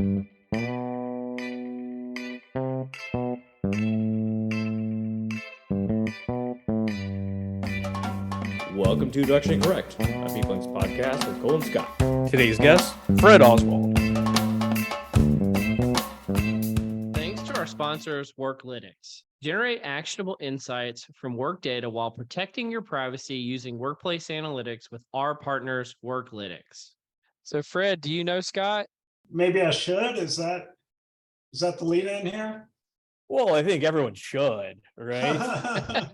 Welcome to Direction Incorrect, a Peoplings podcast with Cole and Scott. Today's guest, Fred Oswald. Thanks to our sponsors, Worklytics. Generate actionable insights from work data while protecting your privacy using workplace analytics with our partners, Worklytics. So, Fred, do you know Scott? Maybe I should. Is that the lead in here? Well, I think everyone should, right?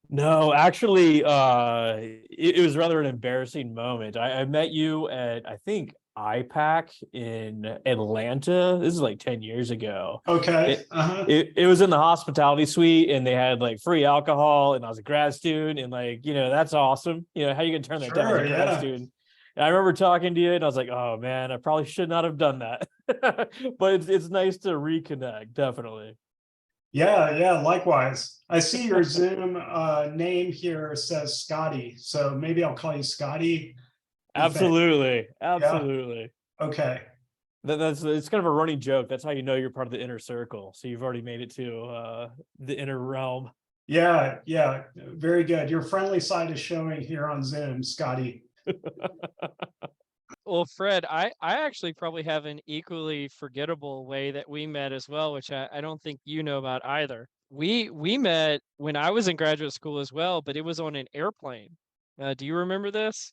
No, actually, it was rather an embarrassing moment. I met you at, I think, IPAC in Atlanta. This is like 10 years ago. Okay. It was in the hospitality suite, and they had like free alcohol, and I was a grad student, and like, that's awesome. How you gonna turn that down as a grad student? And I remember talking to you, and I was like, oh man, I probably should not have done that. But it's nice to reconnect, definitely. Yeah, likewise. I see your Zoom name here says Scotty, so maybe I'll call you Scotty. Absolutely. Yeah. Okay. It's kind of a running joke. That's how you know you're part of the inner circle. So you've already made it to the inner realm. Yeah, very good. Your friendly side is showing here on Zoom, Scotty. Well, Fred, I actually probably have an equally forgettable way that we met as well, which I don't think you know about either. We met when I was in graduate school as well, but it was on an airplane. Do you remember this?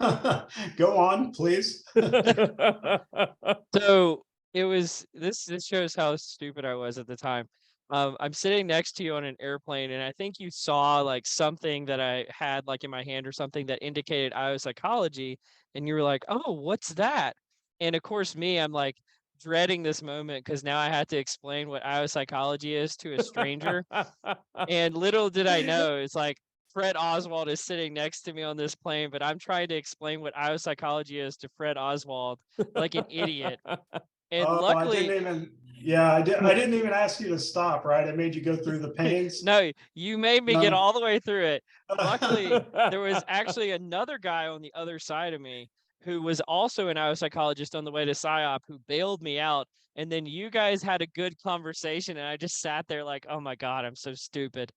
Go on, please. So it was this shows how stupid I was at the time. I'm sitting next to you on an airplane, and I think you saw like something that I had like in my hand or something that indicated IO psychology, and you were like, "Oh, what's that?" And of course, I'm like dreading this moment because now I had to explain what IO psychology is to a stranger. And little did I know, it's like Fred Oswald is sitting next to me on this plane, but I'm trying to explain what IO psychology is to Fred Oswald like an idiot. And luckily, I didn't even ask you to stop, right? I made you go through the pains. No, you made me get all the way through it. Luckily, there was actually another guy on the other side of me who was also an IO psychologist on the way to PsyOp who bailed me out. And then you guys had a good conversation, and I just sat there like, oh my God, I'm so stupid.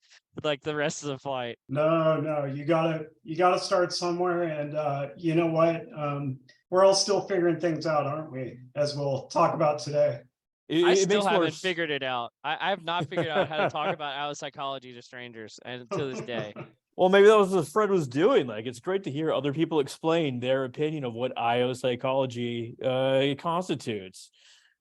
Like the rest of the flight. No, you gotta start somewhere, and you know what? We're all still figuring things out, aren't we? As we'll talk about today. I still haven't figured it out. I have not figured out how to talk about IO psychology to strangers, and to this day. Well, maybe that was what Fred was doing. Like, it's great to hear other people explain their opinion of what IO psychology constitutes.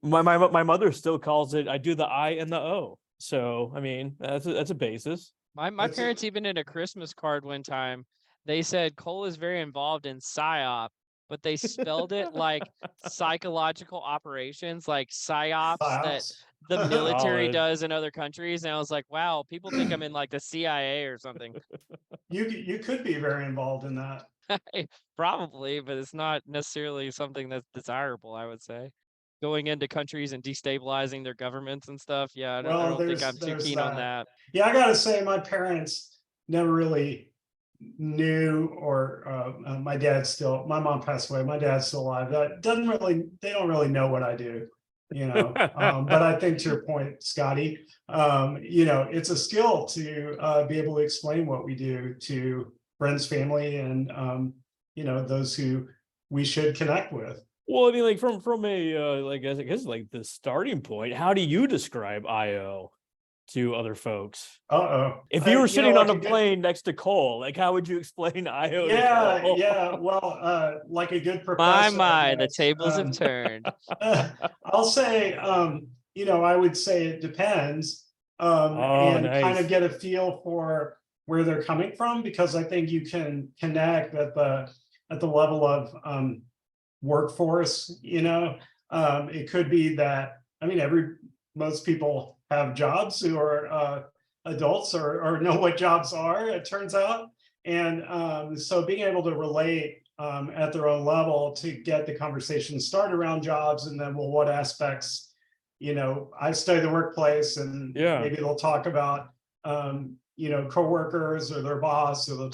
My mother still calls it, I do the I and the O. So, I mean, that's a basis. My parents, even in a Christmas card one time, they said Cole is very involved in PsyOp, but they spelled it like psychological operations, like PsyOps that the military does in other countries. And I was like, wow, people think I'm in like the CIA or something. You could be very involved in that. Probably, but it's not necessarily something that's desirable, I would say. Going into countries and destabilizing their governments and stuff. Yeah, I don't think I'm too keen on that. Yeah, I gotta say, my parents never really knew, or my mom passed away. My dad's still alive. They don't really know what I do, but I think to your point, Scotty, it's a skill to be able to explain what we do to friends, family, and those who we should connect with. Well, I mean, like from a I guess like the starting point, how do you describe IO to other folks? If you were sitting on a plane next to Cole, like how would you explain IO? Yeah. Well, like a good professor. The tables have turned. I'll say, I would say it depends, and nice. Kind of get a feel for where they're coming from, because I think you can connect at the level of workforce. It could be that, most people have jobs who are adults or know what jobs are, it turns out. And so being able to relate at their own level to get the conversation started around jobs, and then, well, what aspects, I study the workplace, and maybe they'll talk about, coworkers or their boss, or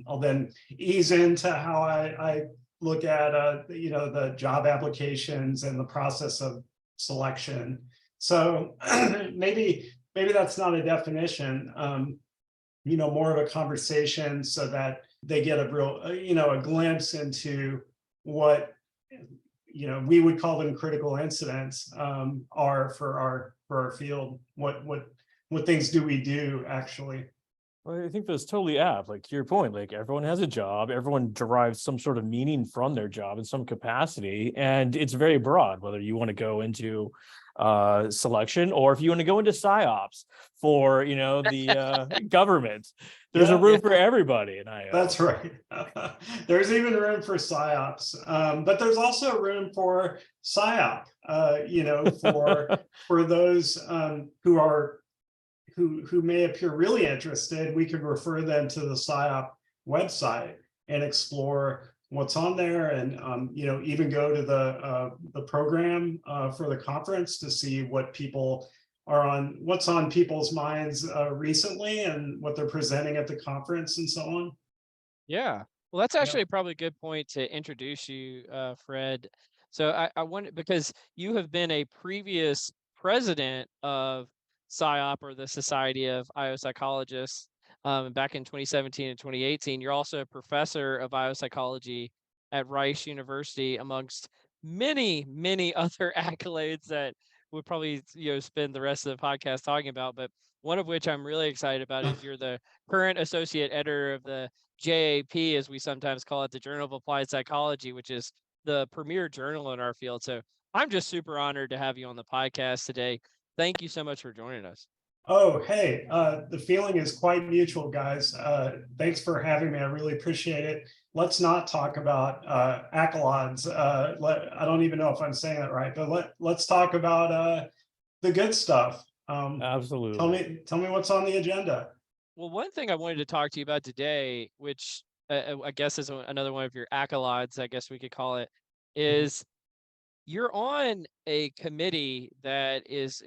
I'll then ease into how I look at the job applications and the process of selection. So maybe that's not a definition, more of a conversation so that they get a real, a glimpse into what, we would call them critical incidents, are for our field. What things do we do actually? Well, I think that's totally apt. Like to your point, like everyone has a job, everyone derives some sort of meaning from their job in some capacity, and it's very broad. Whether you want to go into selection or if you want to go into psyops for the government, there's a room for everybody. And that's right. There's even room for psyops, but there's also room for psyop. For those who may appear really interested, we could refer them to the PSYOP website and explore what's on there, and even go to the program for the conference to see what people are on, what's on people's minds recently, and what they're presenting at the conference, and so on. Yeah, well, that's actually probably a good point to introduce you, Fred. So I wanted, because you have been a previous president of PSYOP, or the Society of IO Psychologists, back in 2017 and 2018. You're also a professor of IO-psychology at Rice University, amongst many, many other accolades that we'll probably spend the rest of the podcast talking about. But one of which I'm really excited about is you're the current associate editor of the JAP, as we sometimes call it, the Journal of Applied Psychology, which is the premier journal in our field. So I'm just super honored to have you on the podcast today. Thank you so much for joining us. Oh, hey, the feeling is quite mutual, guys. Thanks for having me. I really appreciate it. Let's not talk about accolades. I don't even know if I'm saying that right, but let's talk about the good stuff. Absolutely. Tell me what's on the agenda. Well, one thing I wanted to talk to you about today, which I guess is another one of your accolades, I guess we could call it, is you're on a committee that is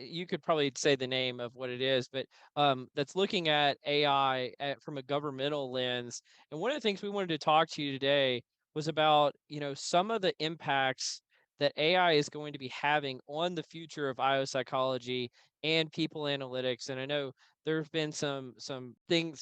you could probably say the name of what it is, but that's looking at AI from a governmental lens. And one of the things we wanted to talk to you today was about some of the impacts that AI is going to be having on the future of IO psychology and people analytics. And I know there have been some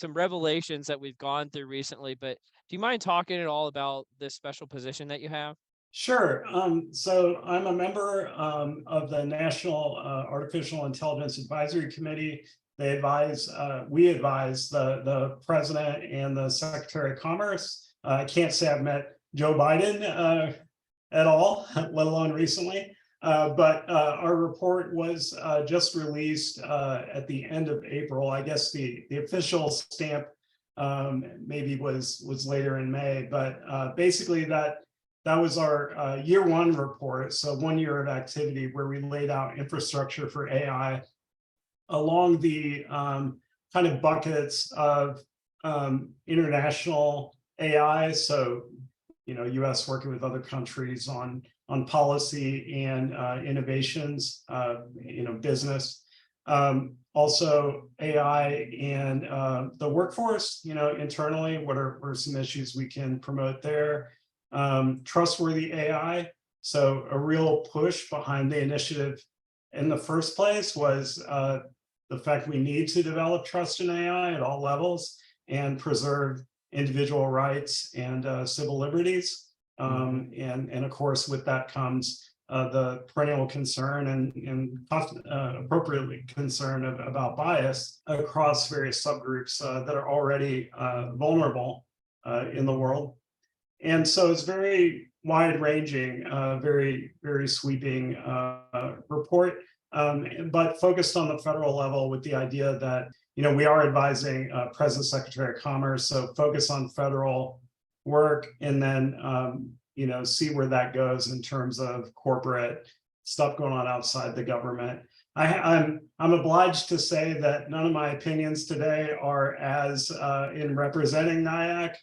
revelations that we've gone through recently, but do you mind talking at all about this special position that you have? Sure. So I'm a member of the National Artificial Intelligence Advisory Committee. We advise the president and the Secretary of Commerce. I can't say I've met Joe Biden at all, let alone recently. But our report was just released at the end of April. I guess the official stamp maybe was later in May, but basically that was our year one report. So 1 year of activity where we laid out infrastructure for AI along the kind of buckets of international AI. So, US working with other countries on policy and innovations, business. Also AI and the workforce, internally, what are some issues we can promote there? Trustworthy AI. So a real push behind the initiative in the first place was the fact we need to develop trust in AI at all levels and preserve individual rights and civil liberties. And of course, with that comes the perennial concern and appropriately concern about bias across various subgroups that are already vulnerable in the world. And so it's very wide-ranging, very, very sweeping report, but focused on the federal level with the idea that, we are advising President Secretary of Commerce, so focus on federal work and then, see where that goes in terms of corporate stuff going on outside the government. I'm obliged to say that none of my opinions today are as in representing NIAC.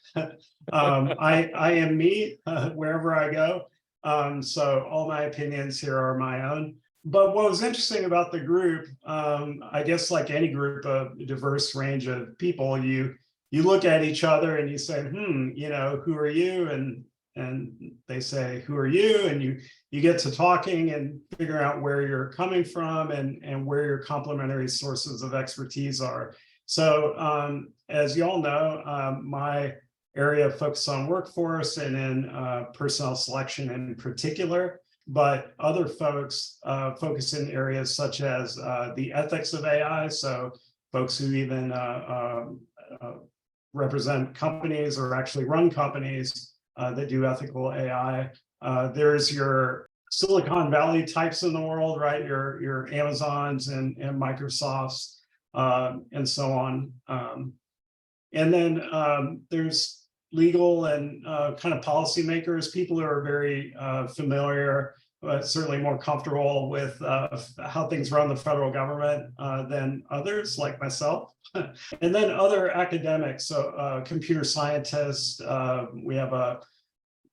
I am me wherever I go. So all my opinions here are my own. But what was interesting about the group, I guess like any group of diverse range of people, you you look at each other and you say, you know, who are you? And they say, who are you? And you get to talking and figure out where you're coming from and where your complementary sources of expertise are. So as you all know, my area of focus on workforce and in personnel selection in particular, but other folks focus in areas such as the ethics of AI. So folks who even represent companies or actually run companies that do ethical AI. There's your Silicon Valley types in the world, right? Your Amazons and Microsofts and so on. And then there's legal and kind of policymakers, people who are very familiar, but certainly more comfortable with how things run the federal government than others like myself. And then other academics, so computer scientists, we have a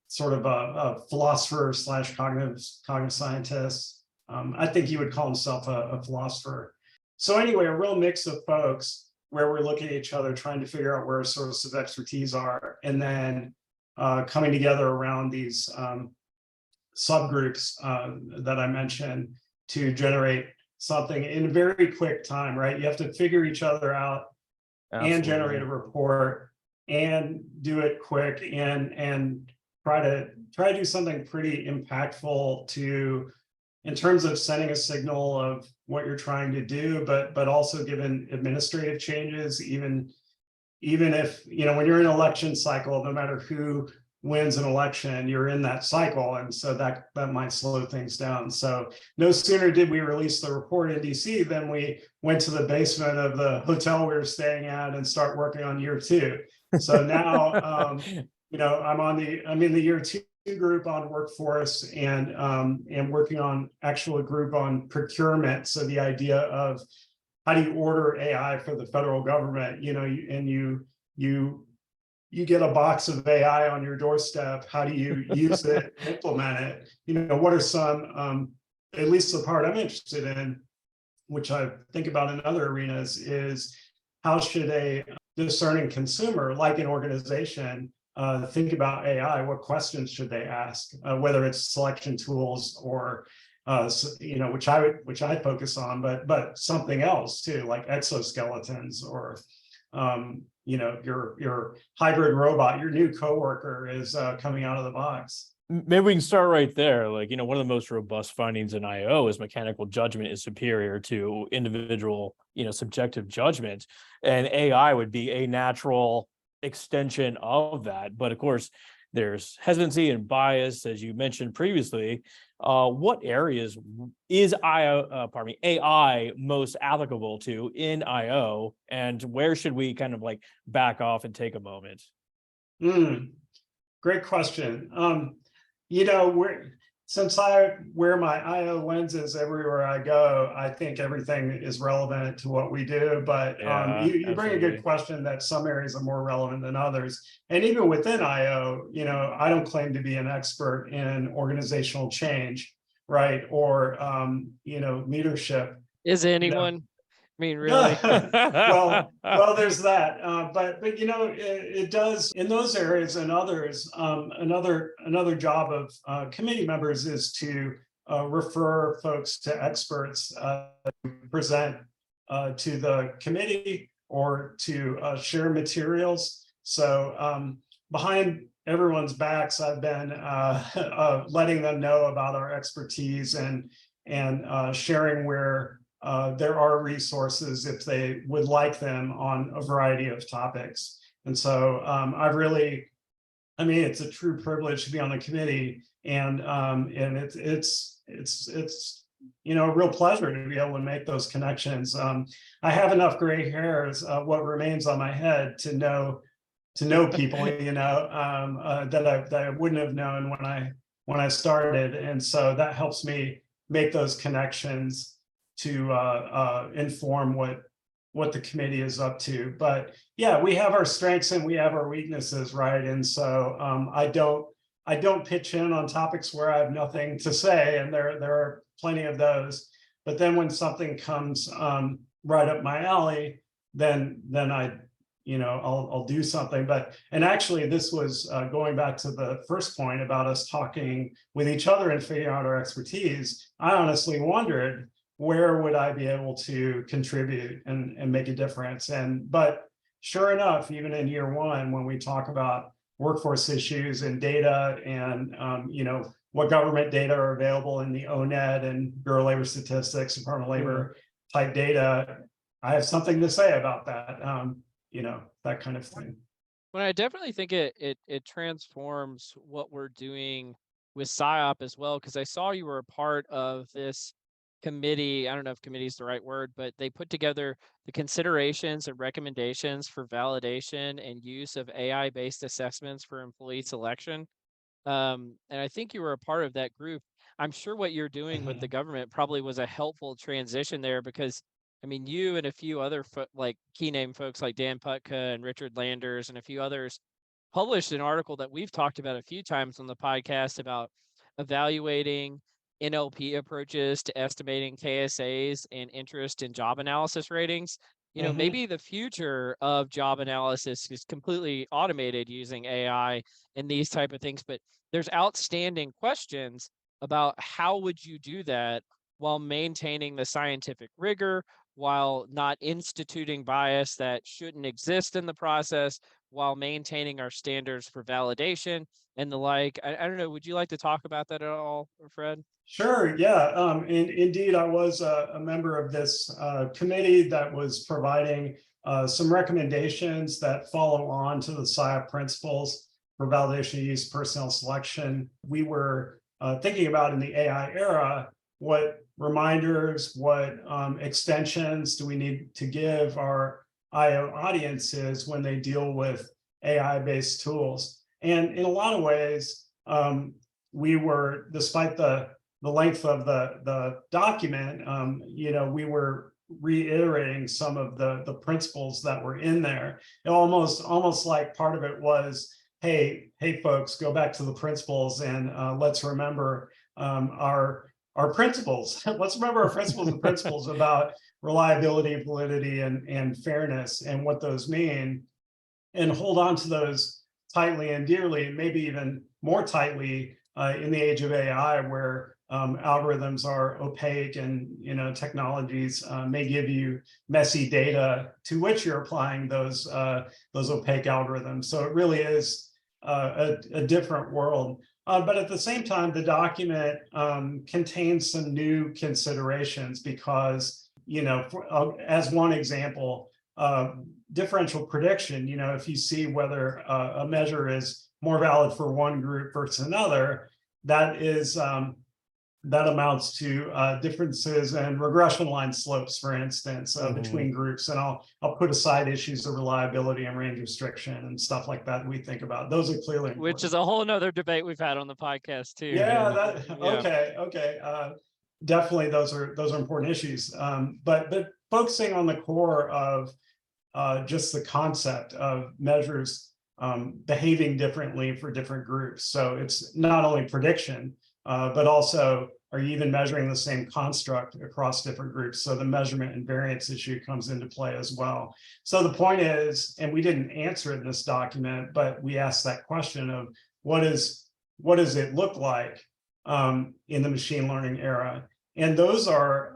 sort of a philosopher / cognitive scientist. I think he would call himself a philosopher. So anyway, a real mix of folks where we're looking at each other, trying to figure out where our sources of expertise are, and then coming together around these subgroups that I mentioned to generate something in a very quick time, right? You have to figure each other out. Absolutely. And generate a report and do it quick and try to do something pretty impactful to, in terms of sending a signal of what you're trying to do, but also given administrative changes, even if, you know, when you're in an election cycle, no matter who wins an election, you're in that cycle. And so that might slow things down. So no sooner did we release the report in DC than we went to the basement of the hotel we were staying at and start working on year 2. So now, you know, I'm in the year 2 group on workforce and working on actual group on procurement. So the idea of how do you order AI for the federal government, you know, you get a box of AI on your doorstep. How do you use it, implement it? You know, what are some, at least the part I'm interested in, which I think about in other arenas, is how should a discerning consumer, like an organization, think about AI? What questions should they ask? Whether it's selection tools or, you know, which I focus on, but something else too, like exoskeletons or, you know, your hybrid robot, your new coworker is coming out of the box. Maybe we can start right there. Like, you know, one of the most robust findings in IO is mechanical judgment is superior to individual, you know, subjective judgment, and AI would be a natural extension of that. But of course, there's hesitancy and bias, as you mentioned previously. What areas is AI most applicable to in IO, and where should we kind of like back off and take a moment? Great question. You know, since I wear my IO lenses everywhere I go, I think everything is relevant to what we do. But you bring a good question that some areas are more relevant than others. And even within IO, you know, I don't claim to be an expert in organizational change, right? Or, you know, leadership. Is anyone? You know? I mean, really? well, there's that. But you know, it does in those areas and others. Another job of committee members is to refer folks to experts present to the committee or to share materials. So behind everyone's backs, I've been letting them know about our expertise and sharing where there are resources if they would like them on a variety of topics. And so I mean, it's a true privilege to be on the committee, and it's you know, a real pleasure to be able to make those connections. I have enough gray hairs, what remains on my head, to know people, you know, that I wouldn't have known when I started, and so that helps me make those connections to inform what the committee is up to. But yeah, we have our strengths and we have our weaknesses, right? And so I don't pitch in on topics where I have nothing to say, and there are plenty of those. But then when something comes right up my alley, then I'll do something. And actually this was going back to the first point about us talking with each other and figuring out our expertise. I honestly wondered, where would I be able to contribute and make a difference? But sure enough, even in year one, when we talk about workforce issues and data and what government data are available in the ONED and Bureau of Labor Statistics, Department of Labor type data, I have something to say about that, that kind of thing. Well, I definitely think it transforms what we're doing with PSYOP as well, because I saw you were a part of this committee. I don't know if committee is the right word, but they put together the considerations and recommendations for validation and use of AI-based assessments for employee selection. And I think you were a part of that group. I'm sure what you're doing with the government probably was a helpful transition there, because I mean, you and a few other like key name folks like Dan Putka and Richard Landers and a few others published an article that we've talked about a few times on the podcast about evaluating NLP approaches to estimating KSAs and interest in job analysis ratings. Maybe the future of job analysis is completely automated using AI and these type of things, but there's outstanding questions about how would you do that while maintaining the scientific rigor, while not instituting bias that shouldn't exist in the process, while maintaining our standards for validation and the like. I don't know, would you like to talk about that at all, Fred? Sure, yeah. Indeed, I was a member of this committee that was providing some recommendations that follow on to the PSYOP principles for validation use personnel selection. We were thinking about in the AI era, what reminders, what extensions do we need to give our IO audiences when they deal with AI-based tools? And in a lot of ways, we were, despite the length of the document, we were reiterating some of the principles that were in there. It almost like part of it was, hey folks, go back to the principles and let's remember our principles. Let's remember our principles and principles about reliability, validity, and fairness, and what those mean, and hold on to those tightly and dearly, maybe even more tightly in the age of AI, where algorithms are opaque and technologies may give you messy data to which you're applying those opaque algorithms. So it really is a different world. But at the same time, the document contains some new considerations because, as one example, differential prediction, if you see whether a measure is more valid for one group versus another, that is that amounts to differences in regression line slopes, for instance, between groups. And I'll put aside issues of reliability and range restriction and stuff like that we think about. Those are clearly important. Which is a whole nother debate we've had on the podcast too. Yeah. Okay. Definitely, those are important issues. But focusing on the core of just the concept of measures behaving differently for different groups. So it's not only prediction, but also, are you even measuring the same construct across different groups? So the measurement and variance issue comes into play as well. So the point is, and we didn't answer it in this document, but we asked that question of what does it look like in the machine learning era? And those are,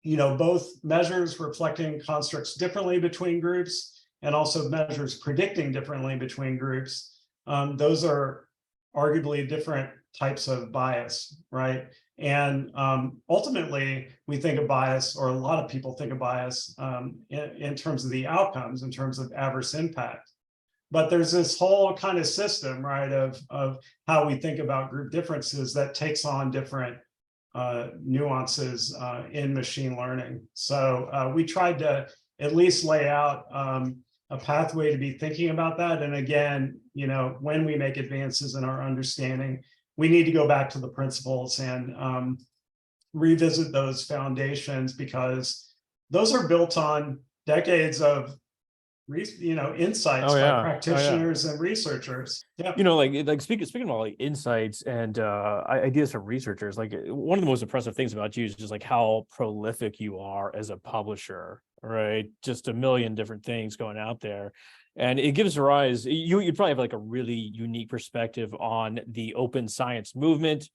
both measures reflecting constructs differently between groups and also measures predicting differently between groups. Those are arguably different types of bias, right? And ultimately, we think of bias, or a lot of people think of bias in terms of the outcomes, in terms of adverse impact. But there's this whole kind of system, right, of how we think about group differences that takes on different nuances in machine learning. So we tried to at least lay out a pathway to be thinking about that. And again, when we make advances in our understanding, we need to go back to the principles and revisit those foundations, because those are built on decades of insights by practitioners and researchers. Yeah. Like speaking about like insights and ideas from researchers, like one of the most impressive things about you is just like how prolific you are as a publisher. right? Just a million different things going out there. And it gives rise, you probably have like a really unique perspective on the open science movement,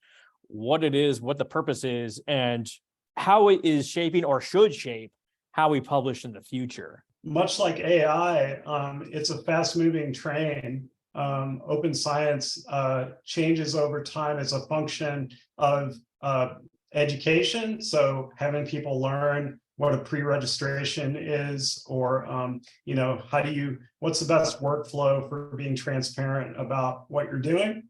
what it is, what the purpose is, and how it is shaping or should shape how we publish in the future. Much like AI, it's a fast-moving train. Open science changes over time as a function of education. So having people learn what a pre-registration is, or what's the best workflow for being transparent about what you're doing.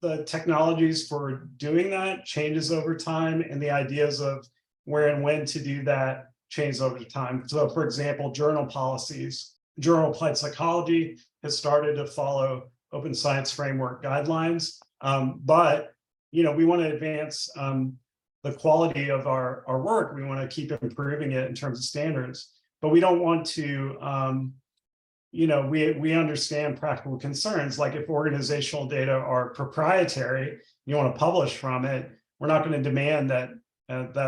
The technologies for doing that changes over time, and the ideas of where and when to do that change over time. So for example, journal policies, Journal of Applied Psychology has started to follow open science framework guidelines. But we want to advance the quality of our work. We want to keep improving it in terms of standards, but we don't want to, we understand practical concerns. Like if organizational data are proprietary, you want to publish from it, we're not going to demand that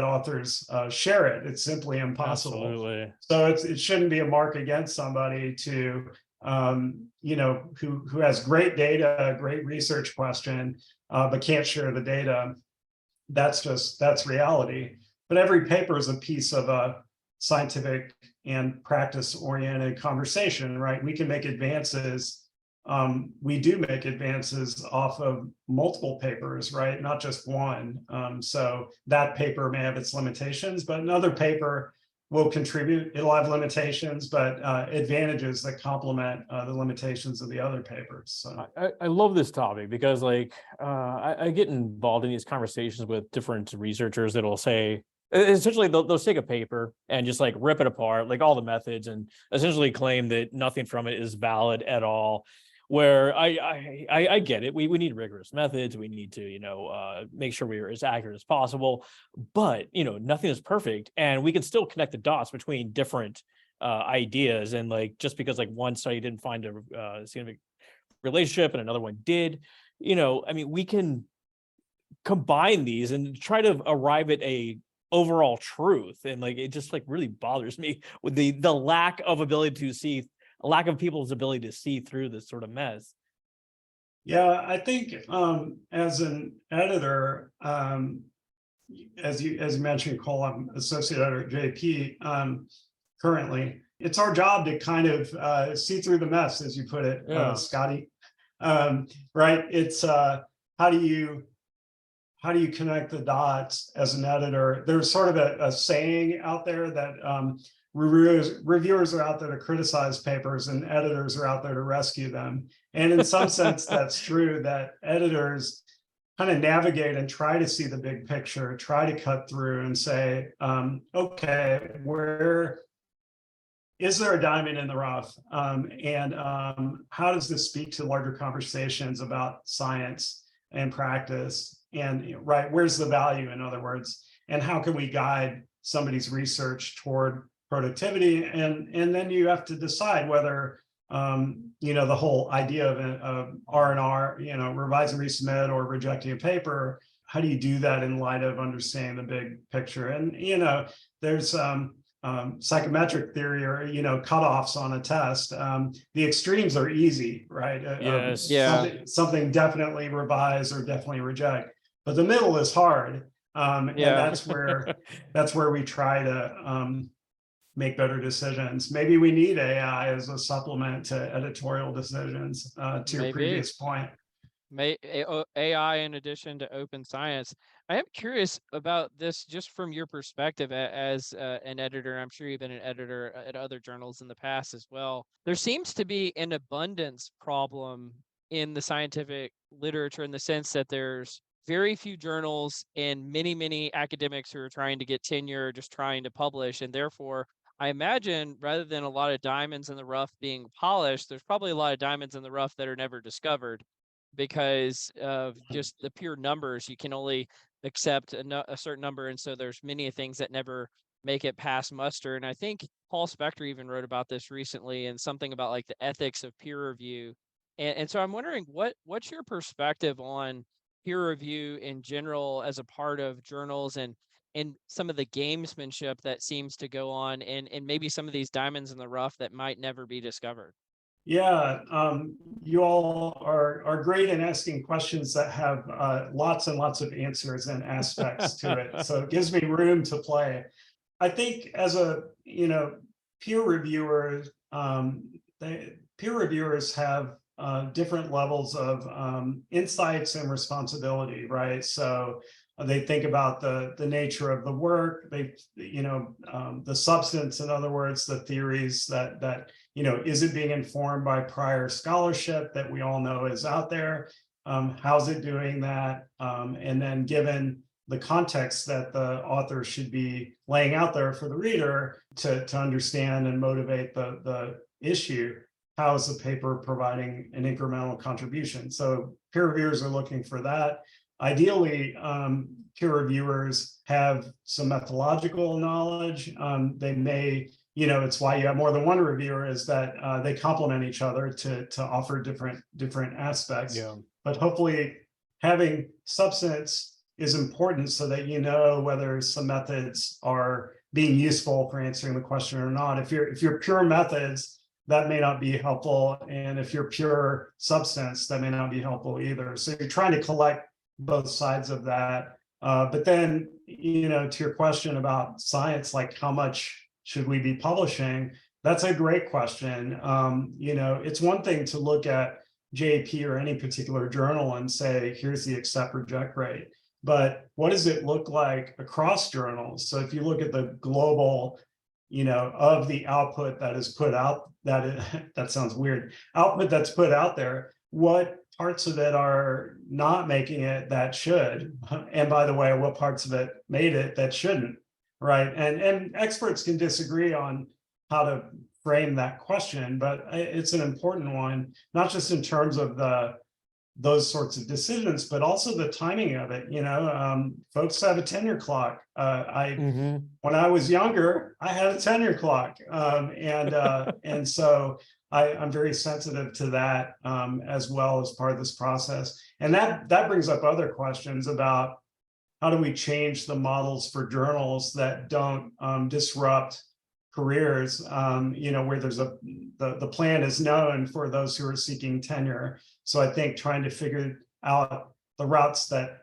authors share it. It's simply impossible. Absolutely. So it shouldn't be a mark against somebody to, who has great data, great research question, but can't share the data. That's reality. But every paper is a piece of a scientific and practice-oriented conversation, right? We can make advances. We do make advances off of multiple papers, right? Not just one. So that paper may have its limitations, but another paper will contribute. It'll have limitations, but advantages that complement the limitations of the other papers. So I love this topic because I get involved in these conversations with different researchers that'll say, essentially they'll take a paper and just like rip it apart, like all the methods, and essentially claim that nothing from it is valid at all. Where I get it. We need rigorous methods. We need to, make sure we're as accurate as possible, but, nothing is perfect, and we can still connect the dots between different ideas. And like, just because like one study didn't find a significant relationship and another one did, we can combine these and try to arrive at a overall truth. And like, it just like really bothers me with the lack of ability to see, a lack of people's ability to see through this sort of mess. Yeah, I think as an editor, as you mentioned, Cole, I'm associate editor at JP currently. It's our job to kind of see through the mess, as you put it, Scotty. Right? It's how do you connect the dots as an editor? There's sort of a saying out there that reviewers are out there to criticize papers and editors are out there to rescue them. And in some sense, that's true, that editors kind of navigate and try to see the big picture, try to cut through and say, okay, where is there a diamond in the rough? And how does this speak to larger conversations about science and practice? And right, where's the value, in other words? And how can we guide somebody's research toward productivity? And then you have to decide whether the whole idea of R&R, revise and resubmit or rejecting a paper, how do you do that in light of understanding the big picture? And there's psychometric theory, or cutoffs on a test. The extremes are easy, right? Yes. Something definitely revise or definitely reject, but the middle is hard. And that's where we try to make better decisions. Maybe we need AI as a supplement to editorial decisions, to your previous point. AI in addition to open science. I am curious about this just from your perspective as an editor. I'm sure you've been an editor at other journals in the past as well. There seems to be an abundance problem in the scientific literature, in the sense that there's very few journals and many academics who are trying to get tenure, just trying to publish. And therefore, I imagine rather than a lot of diamonds in the rough being polished, there's probably a lot of diamonds in the rough that are never discovered, because of just the pure numbers. You can only accept a certain number, and so there's many things that never make it past muster. And I think Paul Spector even wrote about this recently, and something about like the ethics of peer review. And so I'm wondering, what's your perspective on peer review in general as a part of journals, and and some of the gamesmanship that seems to go on, and maybe some of these diamonds in the rough that might never be discovered. Yeah, you all are great in asking questions that have lots and lots of answers and aspects to it. So it gives me room to play. I think as a peer reviewer, peer reviewers have different levels of insights and responsibility, right? So they think about the nature of the work, the substance, in other words, the theories that is it being informed by prior scholarship that we all know is out there? How's it doing that? And then given the context that the author should be laying out there for the reader to understand and motivate the issue, how is the paper providing an incremental contribution? So peer reviewers are looking for that. Ideally, peer reviewers have some methodological knowledge. They may, it's why you have more than one reviewer, is that they complement each other to offer different aspects. Yeah. But hopefully having substance is important so that whether some methods are being useful for answering the question or not. If you're pure methods, that may not be helpful. And if you're pure substance, that may not be helpful either. So you're trying to collect both sides of that. But then, to your question about science, like how much should we be publishing? That's a great question. It's one thing to look at JP or any particular journal and say, here's the accept reject rate. But what does it look like across journals? So if you look at the global, of the output that is put out, that sounds weird, output that's put out there, what parts of it are not making it that should? And by the way, what parts of it made it that shouldn't, right? And experts can disagree on how to frame that question, but it's an important one, not just in terms of those sorts of decisions, but also the timing of it. Folks have a tenure clock. When I was younger, I had a tenure clock, and so I'm very sensitive to that as well as part of this process. And that brings up other questions about how do we change the models for journals that don't disrupt careers, where there's the plan is known for those who are seeking tenure. So I think trying to figure out the routes that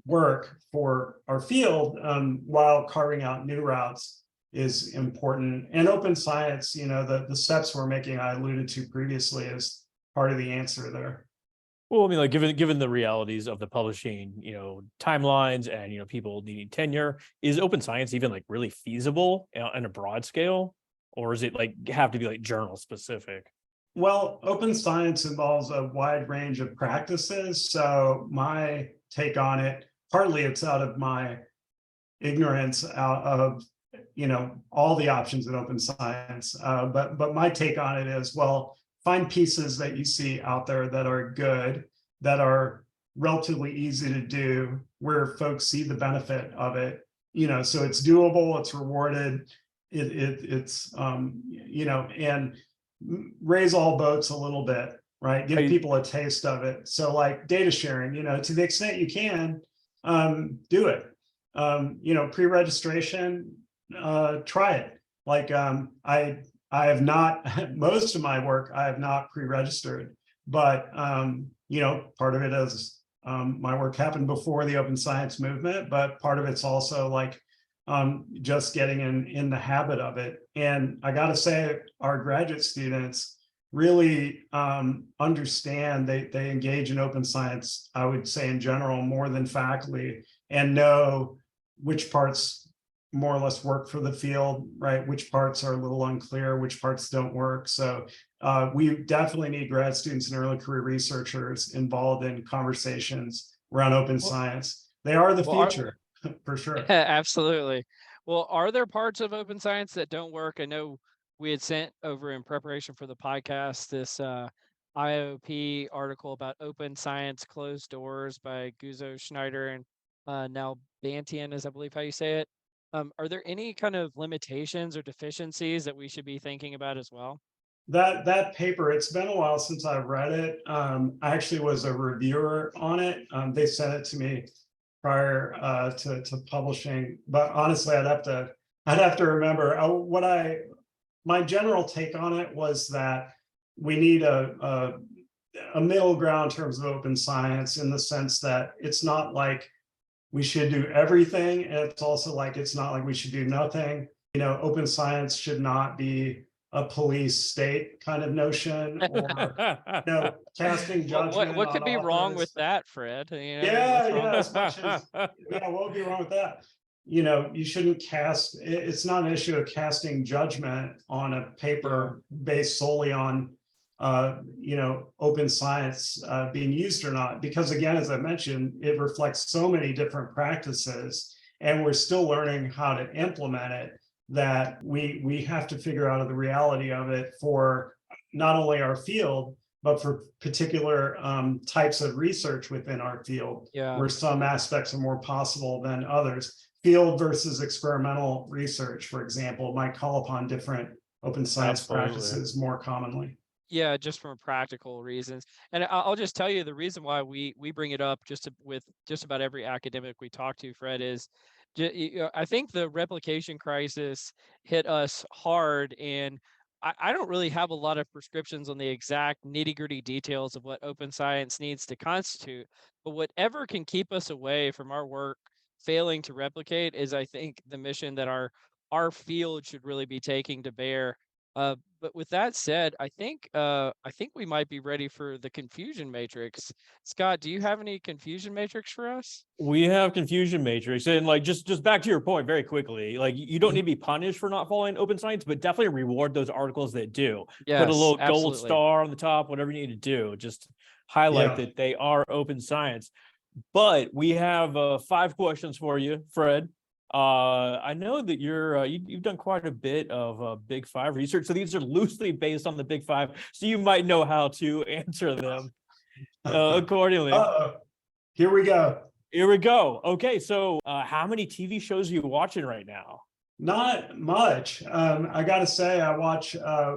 work for our field while carving out new routes is important. And open science, the steps we're making, I alluded to previously, is part of the answer there. Well, I mean, like given the realities of the publishing, timelines and people needing tenure, is open science even like really feasible on a broad scale, or is it like have to be like journal specific? Well, open science involves a wide range of practices. So my take on it, partly it's out of my ignorance out of all the options in open science, but my take on it is, well, find pieces that you see out there that are good, that are relatively easy to do, where folks see the benefit of it. So it's doable, it's rewarded, it's and raise all boats a little bit, right? Give people a taste of it. So like data sharing, to the extent you can, do it. Pre-registration, try it. Like I have not, most of my work I have not pre-registered, but part of it is my work happened before the open science movement, but part of it's also like just getting in the habit of it. And I got to say, our graduate students really understand, they engage in open science, I would say in general, more than faculty, and know which parts more or less work for the field, right? Which parts are a little unclear, which parts don't work. So we definitely need grad students and early career researchers involved in conversations around open science. They are the future. For sure. Absolutely. Well, are there parts of open science that don't work? I know we had sent over in preparation for the podcast this IOP article about open science closed doors by Guzo Schneider and now Bantian is, I believe, how you say it. Are there any kind of limitations or deficiencies that we should be thinking about as well? That paper, it's been a while since I've read it. I actually was a reviewer on it. They sent it to me prior to publishing. But honestly, I'd have to remember. My general take on it was that we need a middle ground in terms of open science, in the sense that it's not like we should do everything, and it's also like it's not like we should do nothing. Open science should not be a police state kind of notion, or casting judgment. What could on be wrong with authors. that, Fred? Yeah, as much as what would be wrong with that? You shouldn't cast. It's not an issue of casting judgment on a paper based solely on open science being used or not, because again, as I mentioned, it reflects so many different practices, and we're still learning how to implement it, that we have to figure out the reality of it for not only our field, but for particular types of research within our field, where some aspects are more possible than others. Field versus experimental research, for example, might call upon different open science practices more commonly. Yeah, just from practical reasons. And I'll just tell you the reason why we bring it up with just about every academic we talk to, Fred, is I think the replication crisis hit us hard, and I don't really have a lot of prescriptions on the exact nitty-gritty details of what open science needs to constitute, but whatever can keep us away from our work failing to replicate is, I think, the mission that our field should really be taking to bear. But with that said, I think we might be ready for the confusion matrix. Scott, do you have any confusion matrix for us? We have confusion matrix, and like just back to your point very quickly, like you don't need to be punished for not following open science, but definitely reward those articles that do. Yes, put a little gold absolutely. star on the top, whatever you need to do, just highlight that they are open science. But we have 5 questions for you, Fred. I know that you've done quite a bit of Big Five research, so these are loosely based on the Big Five, so you might know how to answer them accordingly. Here we go. Here we go. Okay, so how many TV shows are you watching right now? Not much. I gotta say, I watch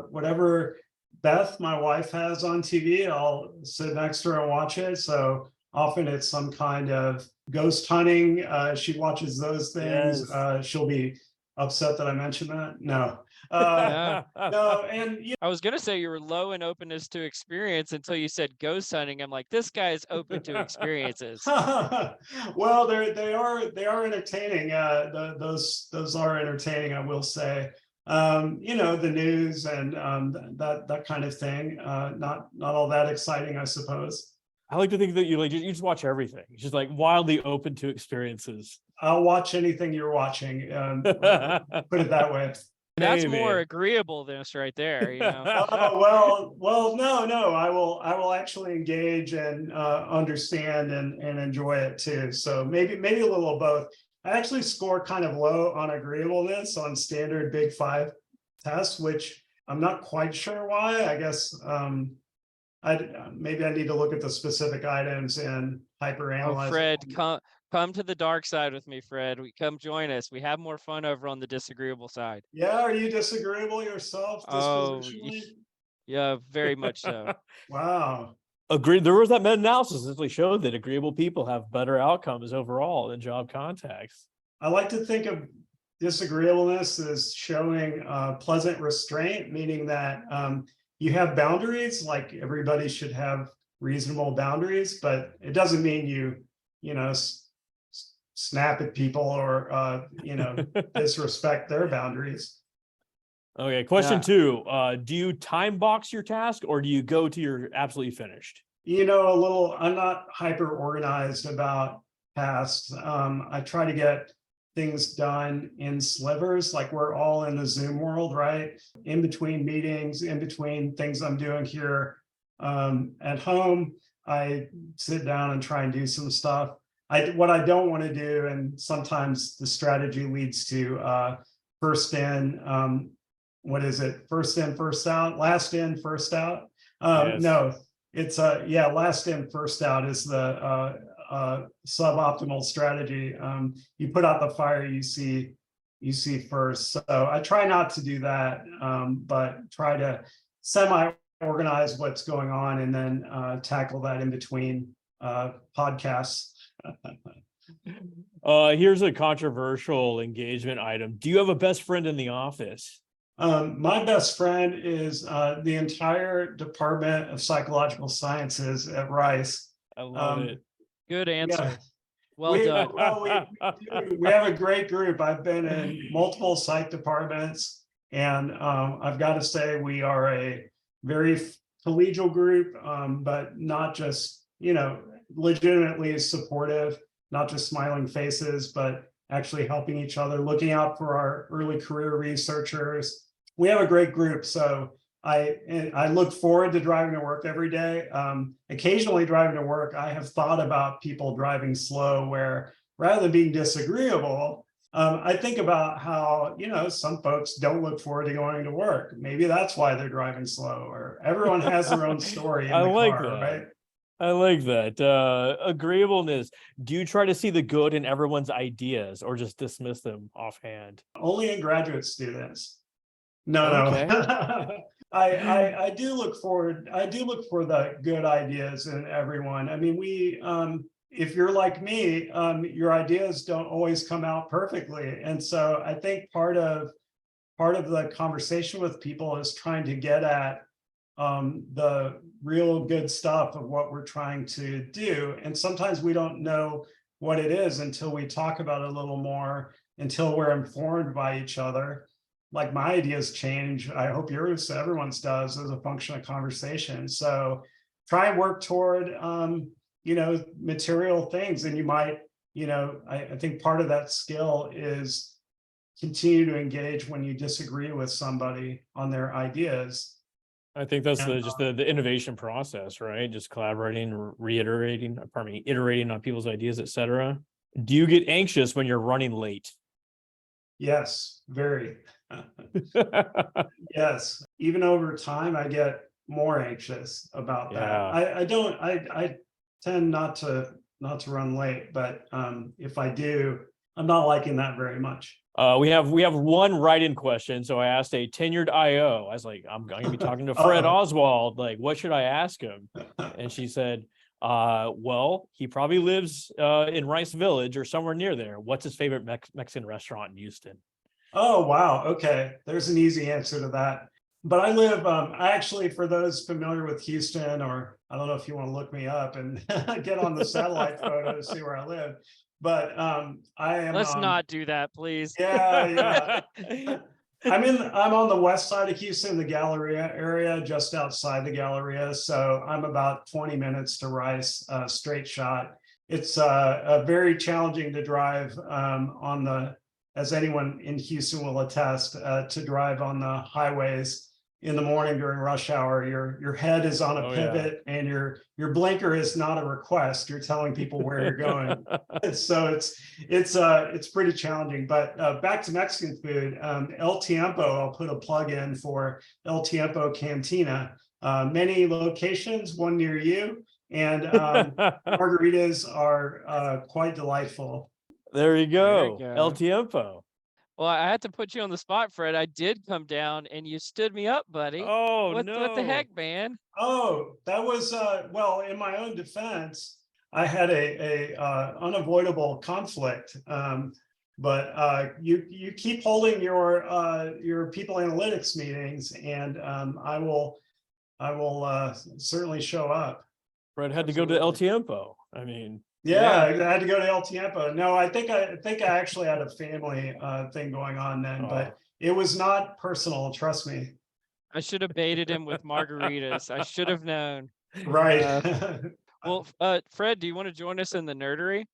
whatever Beth, my wife, has on TV. I'll sit next to her and watch it. So often it's some kind of ghost hunting. She watches those things. Yes. She'll be upset that I mentioned that. No. Yeah. No, and I was gonna say you were low in openness to experience until you said ghost hunting. I'm like, this guy is open to experiences. well, they are entertaining. Those are entertaining, I will say. The news and that kind of thing. Not all that exciting, I suppose. I like to think that you just watch everything. It's just like wildly open to experiences. I'll watch anything you're watching. Put it that way. That's more agreeable than us right there, Oh, well, no. I will actually engage and understand and enjoy it too. So maybe a little of both. I actually score kind of low on agreeableness on standard Big Five tests, which I'm not quite sure why. I guess maybe I need to look at the specific items and hyperanalyze. Oh, Fred, come to the dark side with me, Fred. Come join us. We have more fun over on the disagreeable side. Yeah, are you disagreeable yourself? Dispositionally? Yeah, very much so. Wow. Agreed. There was that meta-analysis that really showed that agreeable people have better outcomes overall in job contacts. I like to think of disagreeableness as showing pleasant restraint, meaning that you have boundaries, like everybody should have reasonable boundaries, but it doesn't mean you snap at people or disrespect their boundaries. Okay, question 2. Do you time box your task, or do you go to your absolutely finished? I'm not hyper organized about tasks. I try to get things done in slivers, like we're all in the Zoom world, right? In between meetings, in between things I'm doing here at home, I sit down and try and do some stuff. What I don't want to do, and sometimes the strategy leads to first in, what is it? First in, first out, last in, first out. Yes. No, it's last in, first out is the suboptimal strategy. You put out the fire you see first. So I try not to do that, but try to semi-organize what's going on and then tackle that in between podcasts. Here's a controversial engagement item. Do you have a best friend in the office? My best friend is the entire Department of Psychological Sciences at Rice. I love it. Good answer. Yeah. Well done. We have a great group. I've been in multiple psych departments, and I've got to say we are a very collegial group, but not just, legitimately supportive, not just smiling faces, but actually helping each other, looking out for our early career researchers. We have a great group, so I look forward to driving to work every day. Occasionally driving to work, I have thought about people driving slow, where rather than being disagreeable, I think about how, some folks don't look forward to going to work. Maybe that's why they're driving slow, or everyone has their own story in I the like car, that. right? I like that. Agreeableness. Do you try to see the good in everyone's ideas or just dismiss them offhand? Only in graduate students. No, Okay. no. I do look forward. I do look for the good ideas in everyone. I mean, if you're like me, your ideas don't always come out perfectly, and so I think part of the conversation with people is trying to get at the real good stuff of what we're trying to do. And sometimes we don't know what it is until we talk about it a little more, until we're informed by each other. Like my ideas change. I hope yours, everyone's does, as a function of conversation. So try and work toward, material things. And you might, I think part of that skill is continue to engage when you disagree with somebody on their ideas. I think that's And, just the innovation process, right? Just collaborating, iterating on people's ideas, etc. Do you get anxious when you're running late? Yes, very. Yes, even over time, I get more anxious about that. I tend not to run late, but if I do, I'm not liking that very much. We have one write-in question. So I asked a tenured IO. I was like, I'm going to be talking to Fred Oswald. Like, what should I ask him? And she said, well, he probably lives in Rice Village or somewhere near there. What's his favorite Mexican restaurant in Houston? Oh, wow. Okay. There's an easy answer to that. But I live, I actually, for those familiar with Houston, or I don't know if you want to look me up and get on the satellite photo to see where I live. But I am. Let's not do that, please. Yeah. I'm on the west side of Houston, the Galleria area, just outside the Galleria. So I'm about 20 minutes to Rice, straight shot. It's very challenging to drive as anyone in Houston will attest, to drive on the highways in the morning during rush hour. Your head is on a pivot, and your blinker is not a request. You're telling people where you're going. So it's pretty challenging. But back to Mexican food, El Tiempo, I'll put a plug in for El Tiempo Cantina. Many locations, one near you, and margaritas are quite delightful. There you go. El Tiempo. Well, I had to put you on the spot, Fred. I did come down and you stood me up, buddy. Oh, what the heck, man? Oh, that was well, in my own defense, I had a unavoidable conflict. But you keep holding your people analytics meetings, and I will certainly show up. Fred had to go to El Tiempo. I mean, yeah, I had to go to El Tiempo. No, I think I actually had a family thing going on then, but it was not personal. Trust me. I should have baited him with margaritas. I should have known. Right. Well, Fred, do you want to join us in the nerdery?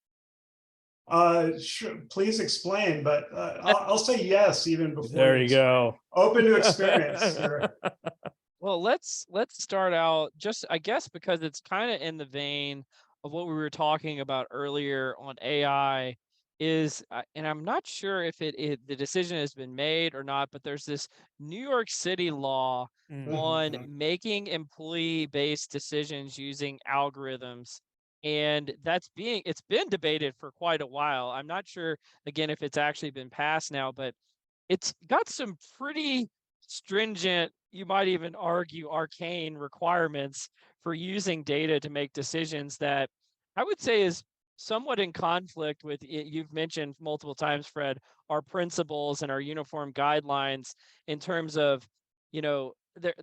Sure, please explain, but I'll say yes even before. There you go. Open to experience. Sure. Well, let's start out just, I guess, because it's kind of in the vein of what we were talking about earlier on AI is, and I'm not sure if the decision has been made or not, but there's this New York City law on making employee-based decisions using algorithms. And it's been debated for quite a while. I'm not sure, again, if it's actually been passed now, but it's got some pretty stringent, you might even argue arcane requirements for using data to make decisions that I would say is somewhat in conflict with you've mentioned multiple times, Fred, our principles and our uniform guidelines in terms of,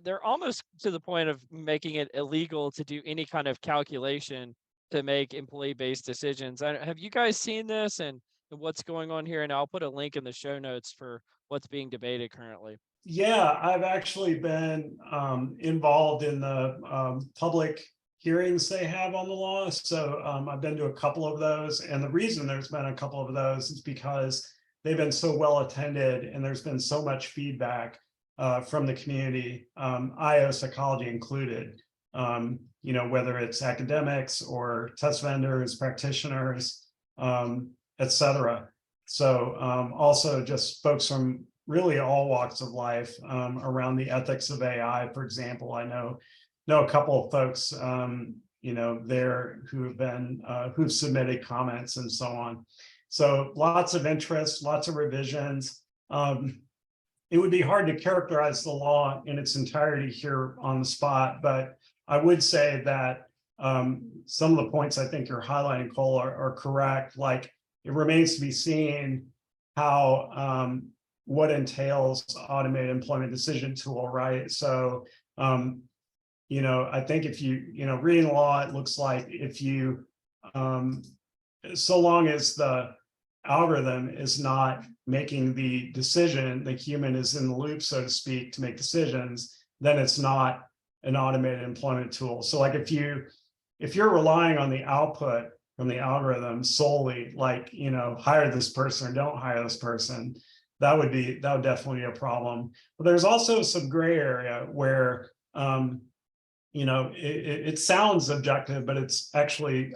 they're almost to the point of making it illegal to do any kind of calculation to make employee-based decisions. Have you guys seen this and what's going on here? And I'll put a link in the show notes for what's being debated currently. Yeah, I've actually been involved in the public hearings they have on the law. So I've been to a couple of those. And the reason there's been a couple of those is because they've been so well attended and there's been so much feedback from the community, IO psychology included, whether it's academics or test vendors, practitioners, et cetera. So also just folks from really all walks of life around the ethics of AI. For example, I know a couple of folks, there who've submitted comments and so on. So lots of interest, lots of revisions. It would be hard to characterize the law in its entirety here on the spot, but I would say that some of the points I think you're highlighting, Cole, are correct. Like, it remains to be seen how what entails automated employment decision tool, right? So, I think if reading law, it looks like if you, so long as the algorithm is not making the decision, the human is in the loop, so to speak, to make decisions, then it's not an automated employment tool. So like if you're relying on the output from the algorithm solely, like, hire this person or don't hire this person, that would definitely be a problem. But there's also some gray area where, it sounds objective, but it's actually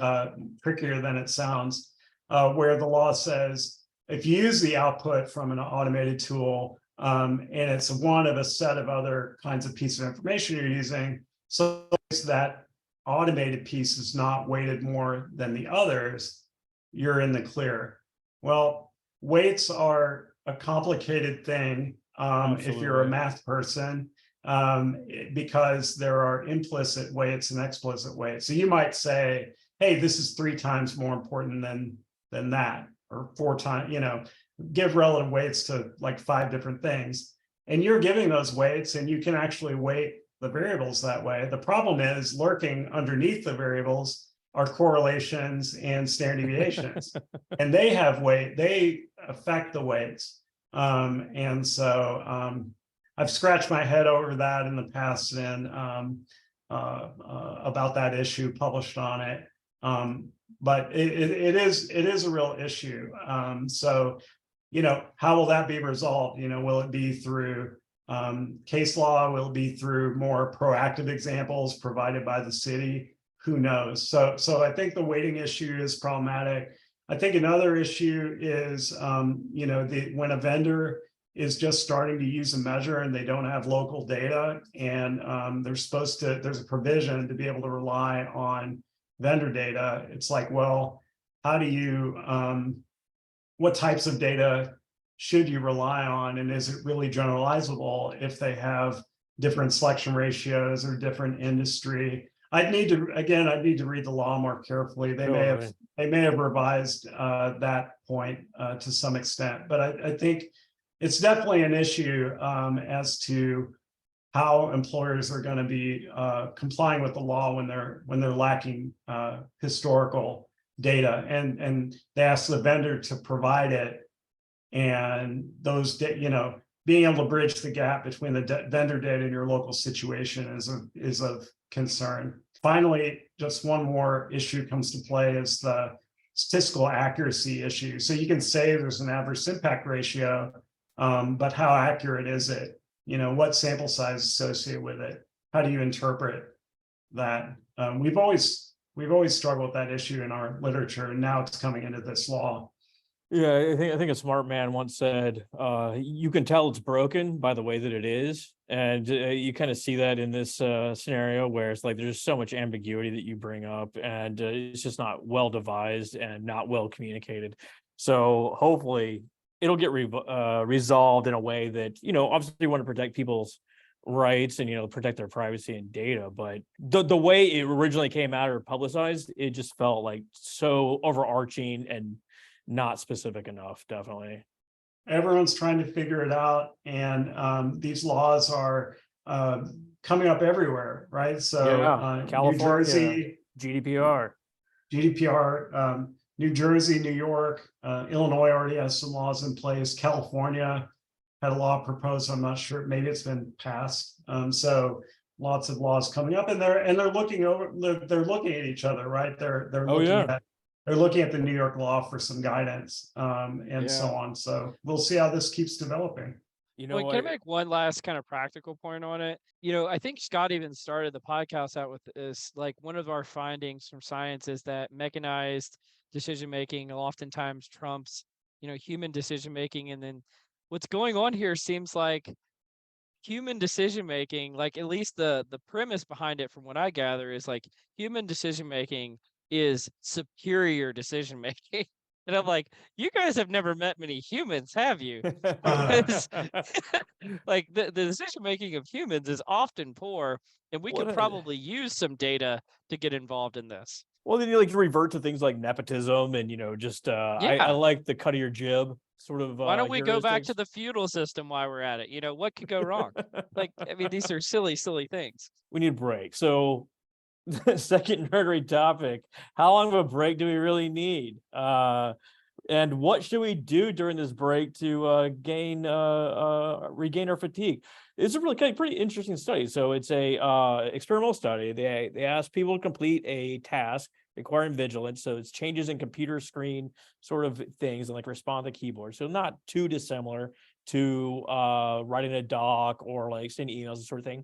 trickier than it sounds, where the law says if you use the output from an automated tool, and it's one of a set of other kinds of pieces of information you're using, so that automated piece is not weighted more than the others, you're in the clear. Well, weights are a complicated thing if you're a math person, because there are implicit weights and explicit weights. So you might say, hey, this is 3 times more important than that, or 4 times, give relative weights to like 5 different things. And you're giving those weights and you can actually weight the variables that way. The problem is lurking underneath the variables are correlations and standard deviations. And they have weight, they affect the weights. And so I've scratched my head over that in the past and about that issue, published on it. But it is a real issue. So, how will that be resolved? Will it be through case law? Will it be through more proactive examples provided by the city? Who knows? So I think the weighting issue is problematic. I think another issue is, when a vendor is just starting to use a measure and they don't have local data, and there's a provision to be able to rely on vendor data. It's like, well, how do you, what types of data should you rely on? And is it really generalizable if they have different selection ratios or different industry? I'd need to read the law more carefully. They may have revised that point to some extent, but I think it's definitely an issue as to how employers are going to be complying with the law when they're lacking historical data, and they ask the vendor to provide it, and those being able to bridge the gap between the vendor data and your local situation is of concern. Finally, just one more issue comes to play is the statistical accuracy issue. So you can say there's an adverse impact ratio, but how accurate is it? What sample size is associated with it? How do you interpret that? We've always struggled with that issue in our literature, and now it's coming into this law. Yeah, I think a smart man once said, you can tell it's broken by the way that it is. And you kind of see that in this scenario where it's like there's so much ambiguity that you bring up, and it's just not well devised and not well communicated. So hopefully it'll get resolved in a way that, obviously you want to protect people's rights and, protect their privacy and data. But the way it originally came out or publicized, it just felt like so overarching and not specific enough. Definitely. Everyone's trying to figure it out, and these laws are coming up everywhere, right? So New California, Jersey, GDPR, New Jersey, New York, Illinois already has some laws in place. California had a law proposed. I'm not sure, maybe it's been passed. So lots of laws coming up, and they're looking over. They're looking at each other, right? They're looking at the New York law for some guidance, and so on. So we'll see how this keeps developing. Well, can I make one last kind of practical point on it? I think Scott even started the podcast out with this. Like, one of our findings from science is that mechanized decision making oftentimes trumps, human decision making. And then what's going on here seems like human decision making, like, at least the premise behind it, from what I gather, is like human decision making is superior decision making. And I'm like, you guys have never met many humans, have you? Because like the decision making of humans is often poor, and we could probably use some data to get involved in this. Well, then you revert to things like nepotism and I like the cut of your jib sort of. Why don't we go back to the feudal system while we're at it? What could go wrong? Like, I mean, these are silly things. We need a break. So the second nerdery topic: how long of a break do we really need? And what should we do during this break to regain our fatigue? It's a really pretty interesting study. So it's a experimental study. They asked people to complete a task requiring vigilance. So it's changes in computer screen sort of things, and like respond to keyboard. So not too dissimilar to writing a doc or like sending emails and sort of thing.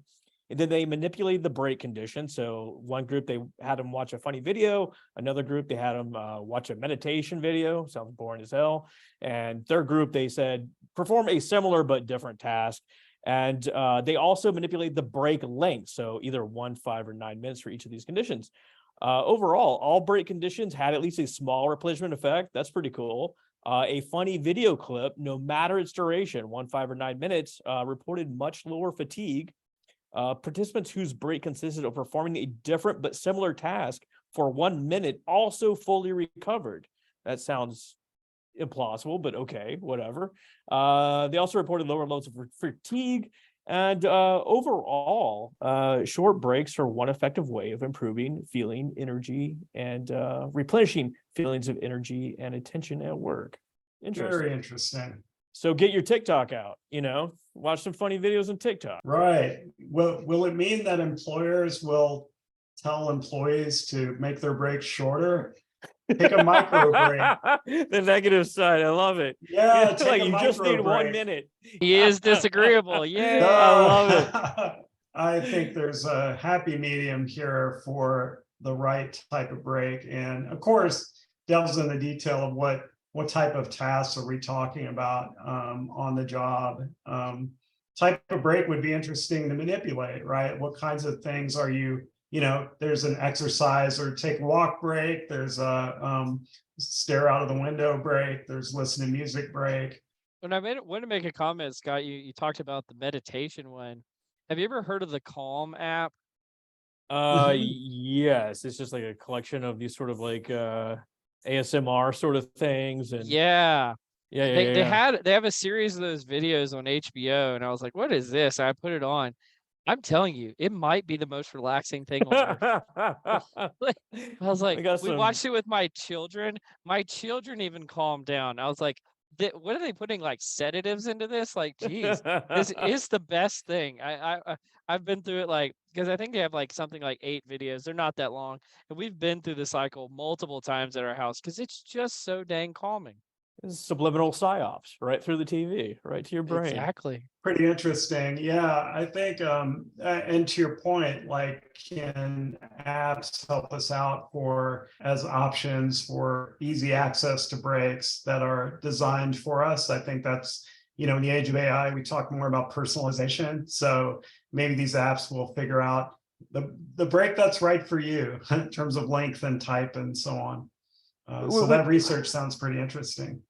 And then they manipulated the break condition. So one group, they had them watch a funny video. Another group, they had them watch a meditation video. Sounds boring as hell. And third group, they said, perform a similar but different task. And they also manipulated the break length. So either 1, 5, or 9 minutes for each of these conditions. Overall, all break conditions had at least a small replenishment effect. That's pretty cool. A funny video clip, no matter its duration, 1, 5, or 9 minutes, reported much lower fatigue. Participants whose break consisted of performing a different but similar task for 1 minute also fully recovered. That sounds implausible, but okay, whatever. They also reported lower levels of fatigue, and overall, short breaks are one effective way of improving feeling, energy, and replenishing feelings of energy and attention at work. Interesting. Very interesting. So get your TikTok out, watch some funny videos on TikTok. Right. Well, will it mean that employers will tell employees to make their breaks shorter? Take a micro break. The negative side. I love it. Yeah. Like you just need 1 minute. He is disagreeable. Yeah. I love it. I think there's a happy medium here for the right type of break. And of course, delves into detail of what type of tasks are we talking about on the job. Type of break would be interesting to manipulate, right? What kinds of things are you, there's an exercise or take a walk break. There's a stare out of the window break. There's listen to music break. When I want to make a comment, Scott, you talked about the meditation one. Have you ever heard of the Calm app? Yes. It's just like a collection of these sort of like ASMR sort of things, and they have a series of those videos on HBO, and I was like, what is this? I put it on. I'm telling you, it might be the most relaxing thing on earth. I was like, we watched it with my children. My children even calmed down. I was like, what are they putting, like, sedatives into this? Like, geez, this is the best thing. I've been through it, like, because I think they have like something like 8 videos. They're not that long, and we've been through the cycle multiple times at our house because it's just so dang calming. It's subliminal psyops right through the TV, right to your brain. Exactly. Pretty interesting. Yeah, I think, and to your point, like, can apps help us out as options for easy access to breaks that are designed for us? I think that's, in the age of AI, we talk more about personalization. So maybe these apps will figure out the break that's right for you in terms of length and type and so on. So that research sounds pretty interesting.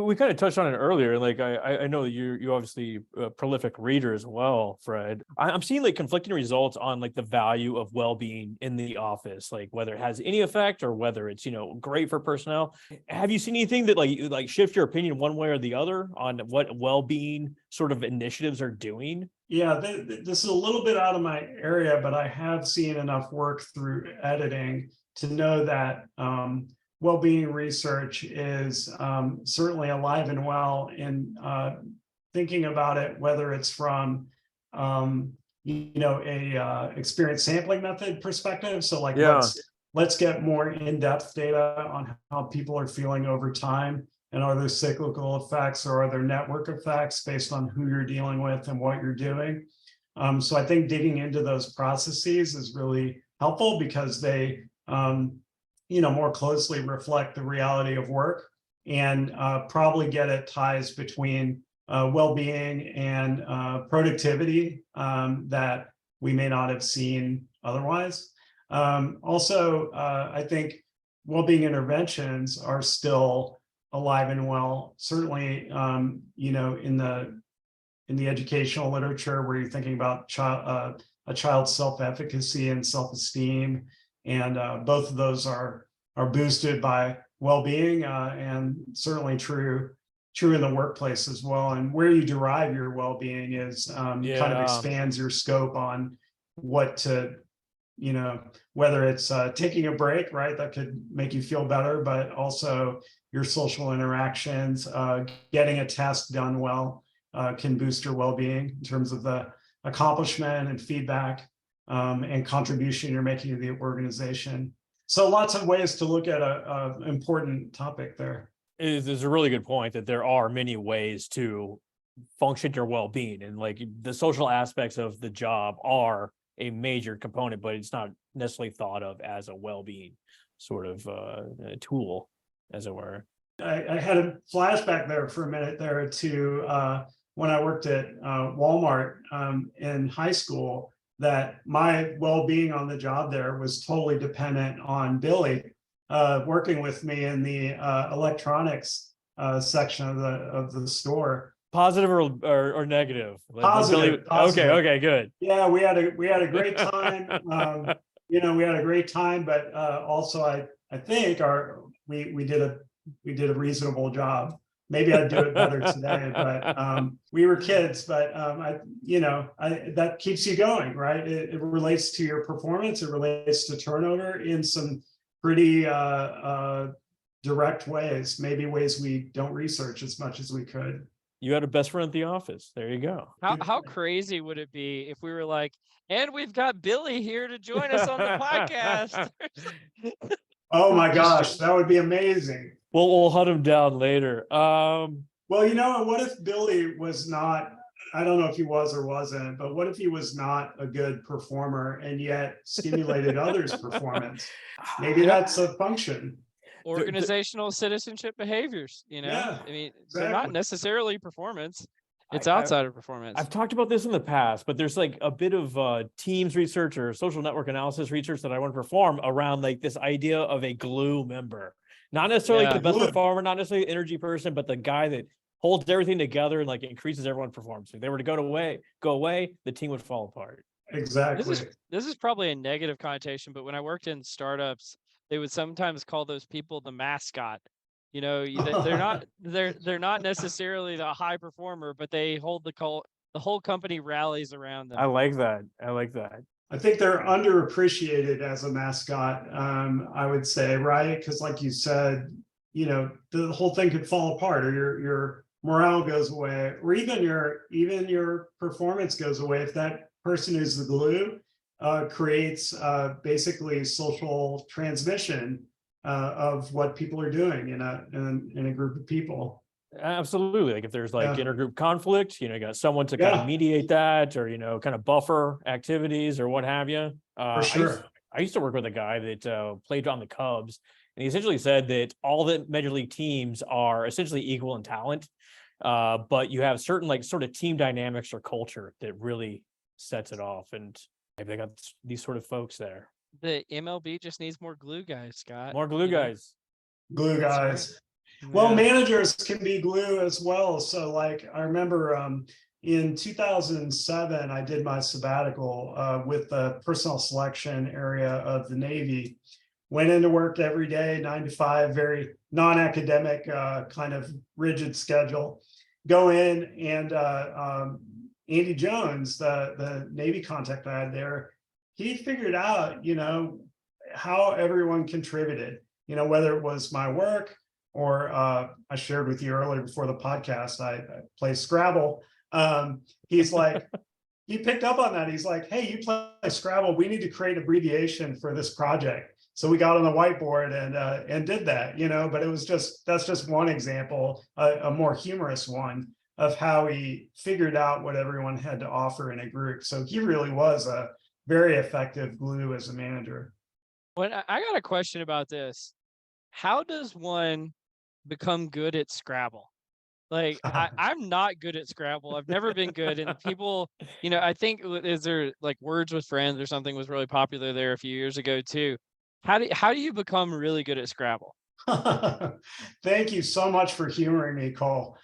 We kind of touched on it earlier. Like I know that you obviously a prolific reader as well, Fred. I'm seeing like conflicting results on like the value of well-being in the office, like whether it has any effect or whether it's great for personnel. Have you seen anything that like shift your opinion one way or the other on what well-being sort of initiatives are doing? Yeah, this is a little bit out of my area, but I have seen enough work through editing to know that well-being research is certainly alive and well in thinking about it, whether it's from a experience sampling method perspective. So like let's get more in-depth data on how people are feeling over time. And are there cyclical effects or are there network effects based on who you're dealing with and what you're doing? So I think digging into those processes is really helpful because they, more closely reflect the reality of work and probably get at ties between well-being and productivity that we may not have seen otherwise. Also, I think well-being interventions are still alive and well, certainly, in the educational literature where you're thinking about a child's self-efficacy and self-esteem, and both of those are boosted by well-being, and certainly true in the workplace as well. And where you derive your well-being is kind of expands your scope on what to, whether it's taking a break, right? That could make you feel better, but also your social interactions, getting a task done well can boost your well-being in terms of the accomplishment and feedback and contribution you're making to the organization. So lots of ways to look at a important topic there. It is a really good point that there are many ways to function your well-being, and like the social aspects of the job are a major component, but it's not necessarily thought of as a well-being sort of tool, as it were. I had a flashback there for a minute there to when I worked at Walmart in high school, that my well-being on the job there was totally dependent on Billy working with me in the electronics section of the store. Positive or negative? Positive. Okay, good. Yeah, we had a great time. We had a great time, but also I think we did a reasonable job. Maybe I'd do it better today, but we were kids. But that keeps you going, right? It relates to your performance. It relates to turnover in some pretty direct ways. Maybe ways we don't research as much as we could. You had a best friend at the office. There you go. How crazy would it be if we were like, and we've got Billy here to join us on the podcast? Oh my gosh, that would be amazing. We'll hunt him down later. Well, what if Billy was not, I don't know if he was or wasn't, but what if he was not a good performer and yet stimulated others' performance? Maybe that's a function. Organizational citizenship behaviors, Yeah, I mean, exactly. they're not necessarily performance. It's outside of performance. I've talked about this in the past, but there's like a bit of teams research or social network analysis research that I want to perform around like this idea of a glue member. Not necessarily the best performer, not necessarily the energy person, but the guy that holds everything together and like increases everyone's performance. If they were to go away, the team would fall apart. Exactly. This is probably a negative connotation, but when I worked in startups, they would sometimes call those people the mascot. They're not necessarily the high performer, but they hold the whole company rallies around them. I like that. I think they're underappreciated as a mascot, I would say, right? Because like you said, the whole thing could fall apart, or your morale goes away, or even your performance goes away if that person who's the glue creates basically social transmission of what people are doing in a group of people. Absolutely. Like if there's like intergroup conflict, you got someone to kind of mediate that, or kind of buffer activities or what have you. For sure. I used to work with a guy that played on the Cubs, and he essentially said that all the major league teams are essentially equal in talent, but you have certain like sort of team dynamics or culture that really sets it off, and maybe they got these sort of folks there. The MLB just needs more glue guys, Scott. More glue guys. Glue guys. Well, Yeah. managers can be glue as well. So like I remember in 2007, I did my sabbatical with the personnel selection area of the Navy. Went into work every day, 9 to 5, very non-academic kind of rigid schedule. Go in and Andy Jones, the Navy contact I had there, he figured out, how everyone contributed, whether it was my work or I shared with you earlier before the podcast, I play Scrabble. He's like, he picked up on that. He's like, hey, you play Scrabble. We need to create abbreviation for this project. So we got on the whiteboard and did that, but it was that's just one example, a more humorous one of how he figured out what everyone had to offer in a group. So he really was a very effective glue as a manager. Well, I got a question about this. How does one become good at Scrabble? Like I'm not good at Scrabble. I've never been good. And people, I think is there like Words with Friends or something was really popular there a few years ago too. How do you become really good at Scrabble? Thank you so much for humoring me, Cole.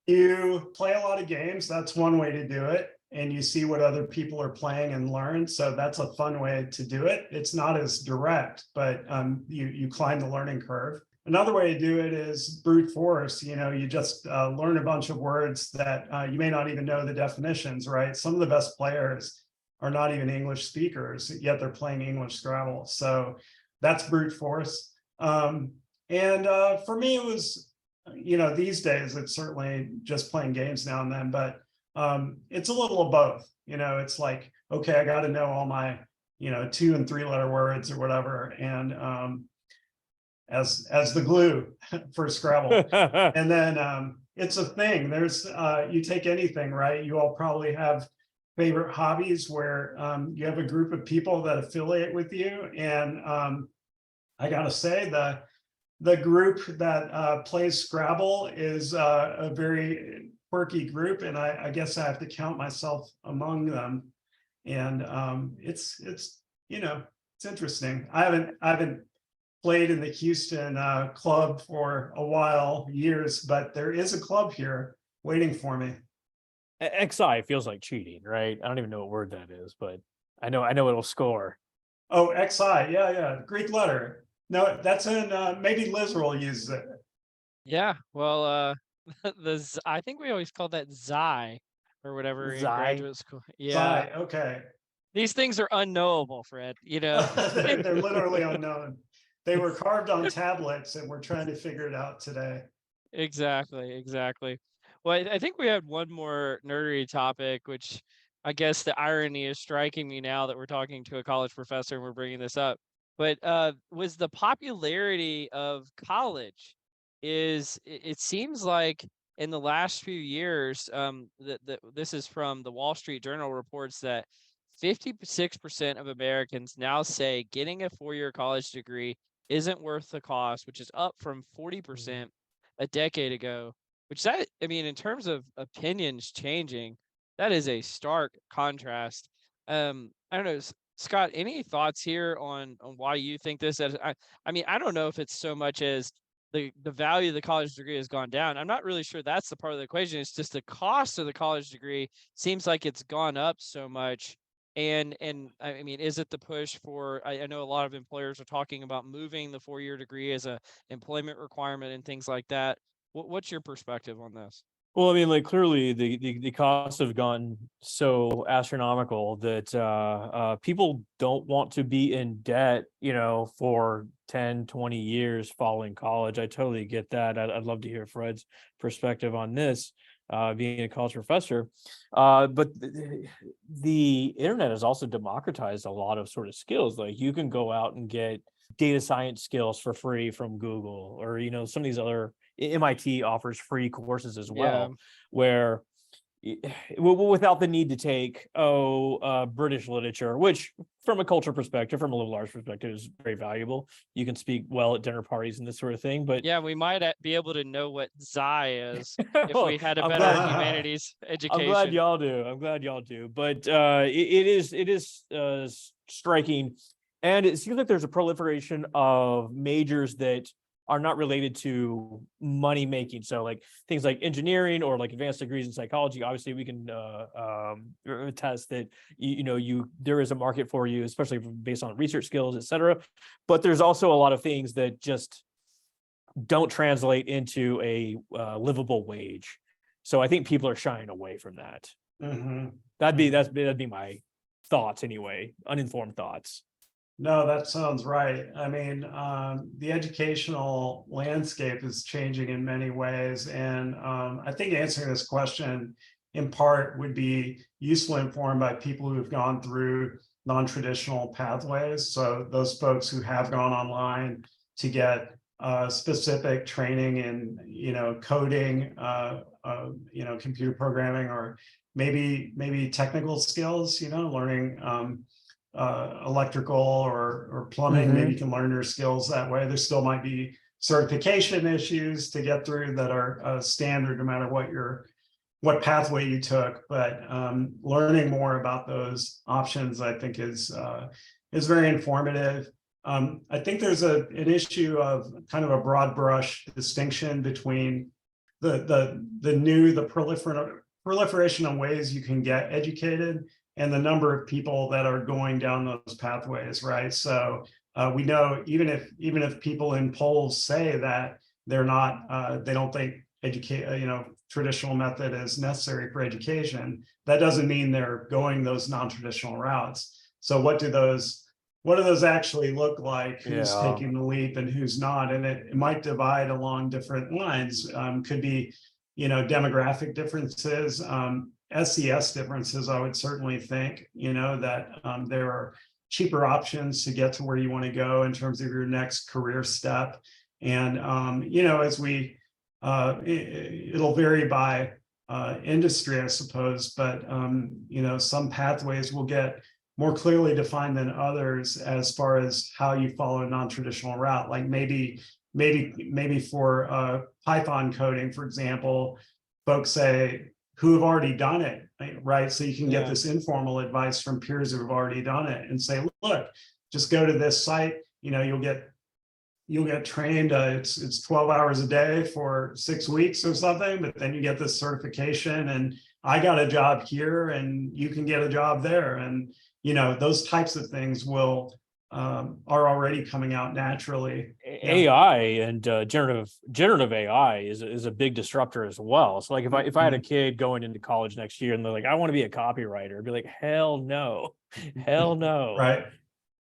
You play a lot of games. That's one way to do it. And you see what other people are playing and learn. So that's a fun way to do it. It's not as direct, but you climb the learning curve. Another way to do it is brute force. You just learn a bunch of words that you may not even know the definitions, right? Some of the best players are not even English speakers, yet they're playing English Scrabble. So that's brute force. And for me, it was, these days, it's certainly just playing games now and then, but it's a little of both. It's like, okay, I got to know all my, 2 and 3 letter words or whatever. And as the glue for Scrabble. And then it's a thing. There's you take anything, right? You all probably have favorite hobbies where you have a group of people that affiliate with you. And I gotta say the group that plays Scrabble is a very quirky group, and I guess I have to count myself among them. And it's interesting. I haven't played in the Houston club for a while, years, but there is a club here waiting for me. XI feels like cheating, right? I don't even know what word that is, but I know it'll score. Oh, XI, yeah, Greek letter. No, that's in maybe Liz will use it. Yeah, well, I think we always called that Xi or whatever in graduate school. Yeah, Xi, okay. these things are unknowable, Fred. They're literally unknown. They were carved on tablets, and we're trying to figure it out today. Exactly. Well, I think we had one more nerdy topic, which I guess the irony is striking me now that we're talking to a college professor and we're bringing this up. But was the popularity of college it seems like in the last few years, this is from the Wall Street Journal reports that 56% of Americans now say getting a 4-year college degree isn't worth the cost, which is up from 40% a decade ago. Which in terms of opinions changing, that is a stark contrast. I don't know, Scott, any thoughts here on why you think this? I don't know if it's so much as the value of the college degree has gone down. I'm not really sure that's the part of the equation. It's just the cost of the college degree seems like it's gone up so much. And is it the push for? I know a lot of employers are talking about moving the 4-year degree as a employment requirement and things like that. What's your perspective on this? Well, clearly the costs have gone so astronomical that people don't want to be in debt, for 10, 20 years following college. I totally get that. I'd love to hear Fred's perspective on this, being a college professor. But the internet has also democratized a lot of sort of skills. Like you can go out and get data science skills for free from Google, or some of these other MIT offers free courses as well, where without the need to take British literature, which from a culture perspective, from a liberal arts perspective, is very valuable. You can speak well at dinner parties and this sort of thing. But yeah, we might be able to know what Xi is if we had a better humanities education. I'm glad y'all do. But it is striking, and it seems like there's a proliferation of majors that are not related to money making. So like things like engineering or like advanced degrees in psychology, obviously we can attest that there is a market for you, especially based on research skills, et cetera. But there's also a lot of things that just don't translate into a livable wage. So I think people are shying away from that. Mm-hmm. That'd be my thoughts anyway, uninformed thoughts. No, that sounds right. I mean, the educational landscape is changing in many ways. And I think answering this question in part would be useful informed by people who've gone through non-traditional pathways. So those folks who have gone online to get specific training in, coding, computer programming, or maybe technical skills, learning electrical or plumbing. Mhm. Maybe you can learn your skills that way. There still might be certification issues to get through that are standard no matter what pathway you took. But learning more about those options, I think, is very informative. I think there's an issue of kind of a broad brush distinction between the proliferation of ways you can get educated and the number of people that are going down those pathways, right? So we know even if people in polls say that they don't think traditional method is necessary for education, that doesn't mean they're going those non-traditional routes. So what do those actually look like? Who's taking the leap and who's not? And it might divide along different lines. Could be, demographic differences, SES differences. I would certainly think, that there are cheaper options to get to where you want to go in terms of your next career step. And, as we, it'll vary by industry, I suppose, but, some pathways will get more clearly defined than others as far as how you follow a non-traditional route. Like maybe for Python coding, for example, folks say who have already done it, right? So you can get this informal advice from peers who have already done it and say, look, just go to this site, you'll get trained. It's 12 hours a day for 6 weeks or something, but then you get this certification and I got a job here and you can get a job there. And, those types of things are already coming out naturally. AI and generative AI is a big disruptor as well. So like if I had a kid going into college next year and they're like, I want to be a copywriter, I'd be like, hell no. Right.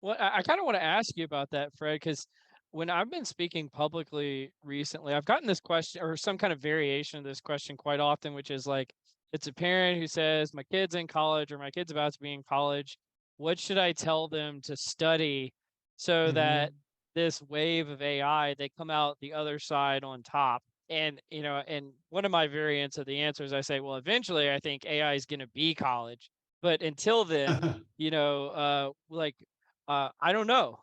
Well, I kind of want to ask you about that, Fred, because when I've been speaking publicly recently, I've gotten this question or some kind of variation of this question quite often, which is like, it's a parent who says, my kid's in college or my kid's about to be in college. What should I tell them to study so that this wave of AI, they come out the other side on top? And, and one of my variants of the answer is I say, well, eventually I think AI is going to be college. But until then, I don't know.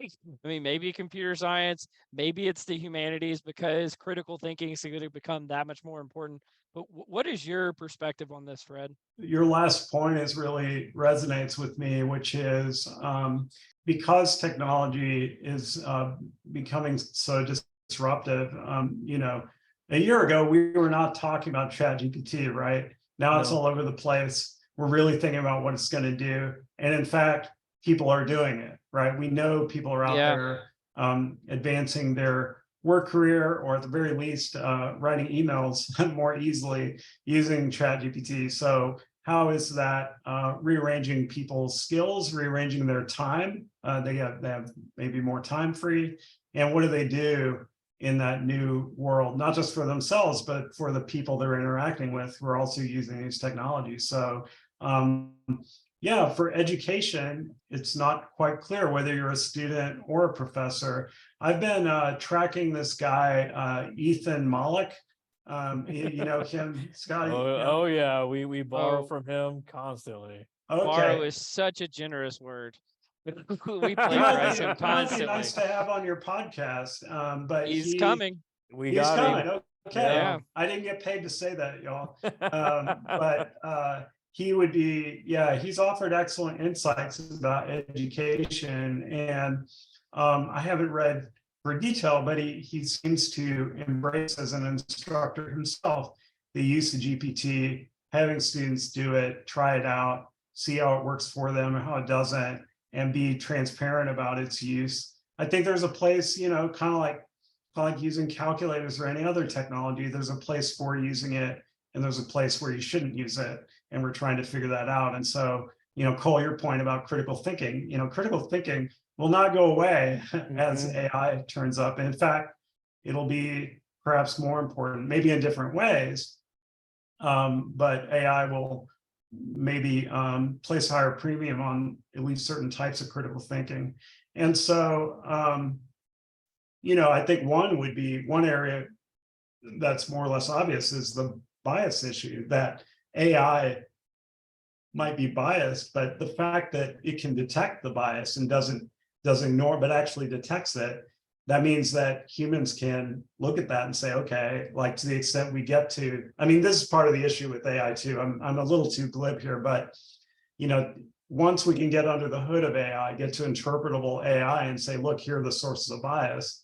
I mean, maybe computer science, maybe it's the humanities because critical thinking is going to become that much more important. But what is your perspective on this, Fred? Your last point really resonates with me, which is because technology is becoming so disruptive. A year ago, we were not talking about ChatGPT, right? Now it's all over the place. We're really thinking about what it's going to do. And in fact, people are doing it, right? We know people are out there advancing their work career, or at the very least, writing emails more easily using ChatGPT. So how is that rearranging people's skills, rearranging their time? They have maybe more time free. And what do they do in that new world, not just for themselves, but for the people they're interacting with who are also using these technologies? So for education, it's not quite clear whether you're a student or a professor. I've been tracking this guy, Ethan Mollick. You know him, Scotty? Yeah, we borrow from him constantly. Okay. Borrow is such a generous word. We plagiarize him constantly. Nice to have on your podcast, but he's coming. He's coming. Okay, Yeah. I didn't get paid to say that, y'all. But he would be, he's offered excellent insights about education. And I haven't read for detail, but he seems to embrace as an instructor himself the use of GPT, having students do it, try it out, see how it works for them and how it doesn't, and be transparent about its use. I think there's a place, kind of like using calculators or any other technology. There's a place for using it, and there's a place where you shouldn't use it. And we're trying to figure that out. And so, Cole, your point about critical thinking, critical thinking will not go away as AI turns up. In fact, it'll be perhaps more important, maybe in different ways. But AI will maybe place a higher premium on at least certain types of critical thinking. And so, I think one area that's more or less obvious is the bias issue, that AI might be biased, but the fact that it can detect the bias and doesn't ignore, but actually detects it, that means that humans can look at that and say, okay, like to the extent we get to, this is part of the issue with AI too. I'm a little too glib here, but once we can get under the hood of AI, get to interpretable AI and say, look, here are the sources of bias,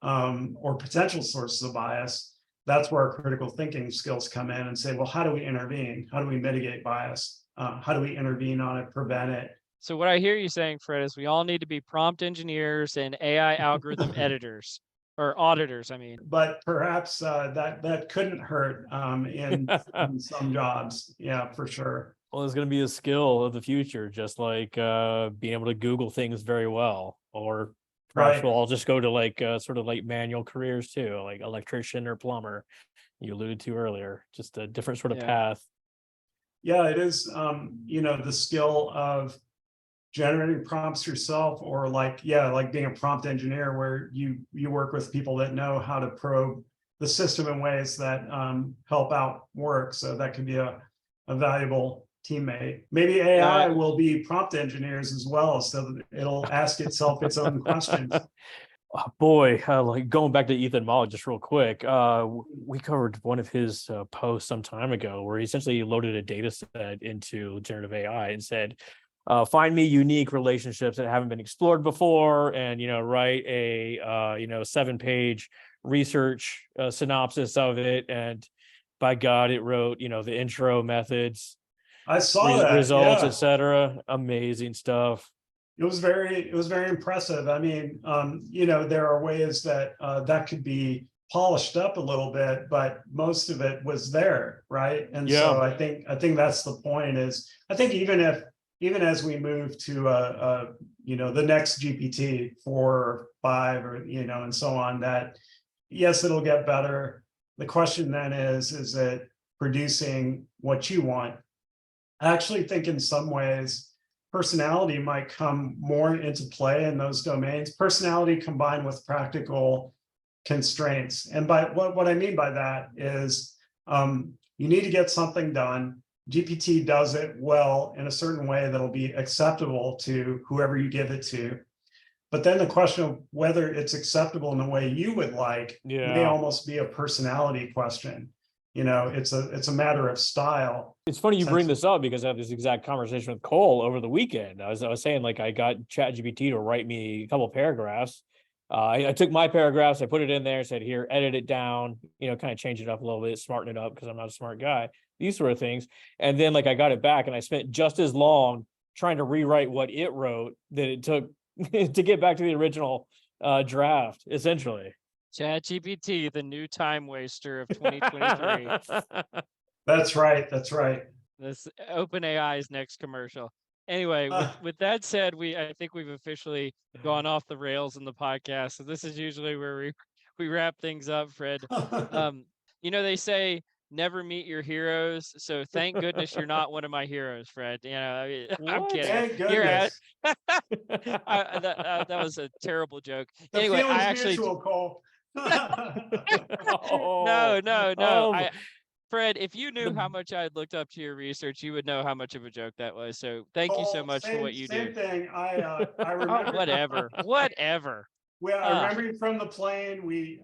or potential sources of bias, that's where our critical thinking skills come in and say, well, how do we intervene? How do we mitigate bias? How do we intervene on it, prevent it? So what I hear you saying, Fred, is we all need to be prompt engineers and AI algorithm editors or auditors. But perhaps that couldn't hurt in some jobs. Yeah, for sure. Well, it's going to be a skill of the future, just like being able to Google things very well, or perhaps we'll all just go to like sort of like manual careers too, like electrician or plumber. You alluded to earlier, just a different sort of path. Yeah, it is. The skill of generating prompts yourself, or like being a prompt engineer, where you work with people that know how to probe the system in ways that help out work. So that could be a valuable teammate. Maybe AI will be prompt engineers as well, so that it'll ask itself its own questions. Oh, boy, like going back to Ethan Mollick just real quick, we covered one of his posts some time ago where he essentially loaded a data set into generative AI and said, find me unique relationships that haven't been explored before, and write a 7-page research synopsis of it. And by God, it wrote the intro, methods, I saw that, results, etc. Amazing stuff. It was very impressive. There are ways that that could be polished up a little bit, but most of it was there, right? And so I think that's the point. Is I think even as we move to the next GPT 4 or 5 or and so on, that yes, it'll get better. The question then is it producing what you want? I actually think in some ways personality might come more into play in those domains. Personality combined with practical constraints. And by what I mean by that is you need to get something done. GPT does it well in a certain way that'll be acceptable to whoever you give it to. But then the question of whether it's acceptable in the way you would like may almost be a personality question. It's a matter of style. It's funny you bring this up, because I had this exact conversation with Cole over the weekend. I was saying, like, I got ChatGPT to write me a couple of paragraphs. I took my paragraphs, I put it in there, said, here, edit it down, kind of change it up a little bit, smarten it up, because I'm not a smart guy, these sort of things. And then I got it back, and I spent just as long trying to rewrite what it wrote that it took to get back to the original draft, essentially. ChatGPT, the new time waster of 2023. That's right. This OpenAI's next commercial. Anyway, with that said, I think we've officially gone off the rails in the podcast. So this is usually where we wrap things up, Fred. They say never meet your heroes. So thank goodness you're not one of my heroes, Fred. I'm kidding. Thank goodness. That was a terrible joke. The anyway, feeling's I actually mutual, Cole. No. Fred, if you knew how much I had looked up to your research, you would know how much of a joke that was. So thank you so much for what you do. Same thing. I remember. Whatever. Well, I remember you from the plane.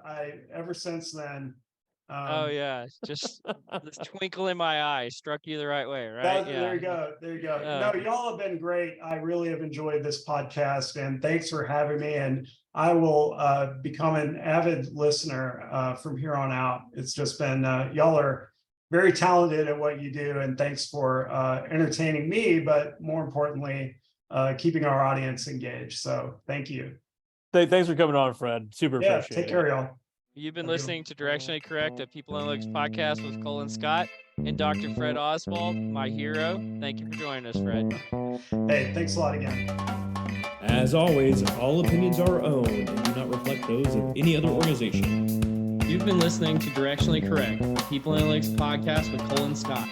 Ever since then, Oh yeah, just the twinkle in my eye struck you the right way, right? There you go. There you go. No, y'all have been great. I really have enjoyed this podcast, and thanks for having me. And I will become an avid listener from here on out. It's just been y'all are very talented at what you do, and thanks for entertaining me, but more importantly, keeping our audience engaged. So thank you. Thanks for coming on, Fred. Super appreciate it. Take care, y'all. You've been listening to Directionally Correct, a People Analytics podcast with Colin Scott and Dr. Fred Oswald, my hero. Thank you for joining us, Fred. Hey, thanks a lot again. As always, all opinions are our own and do not reflect those of any other organization. You've been listening to Directionally Correct, a People Analytics podcast with Colin Scott.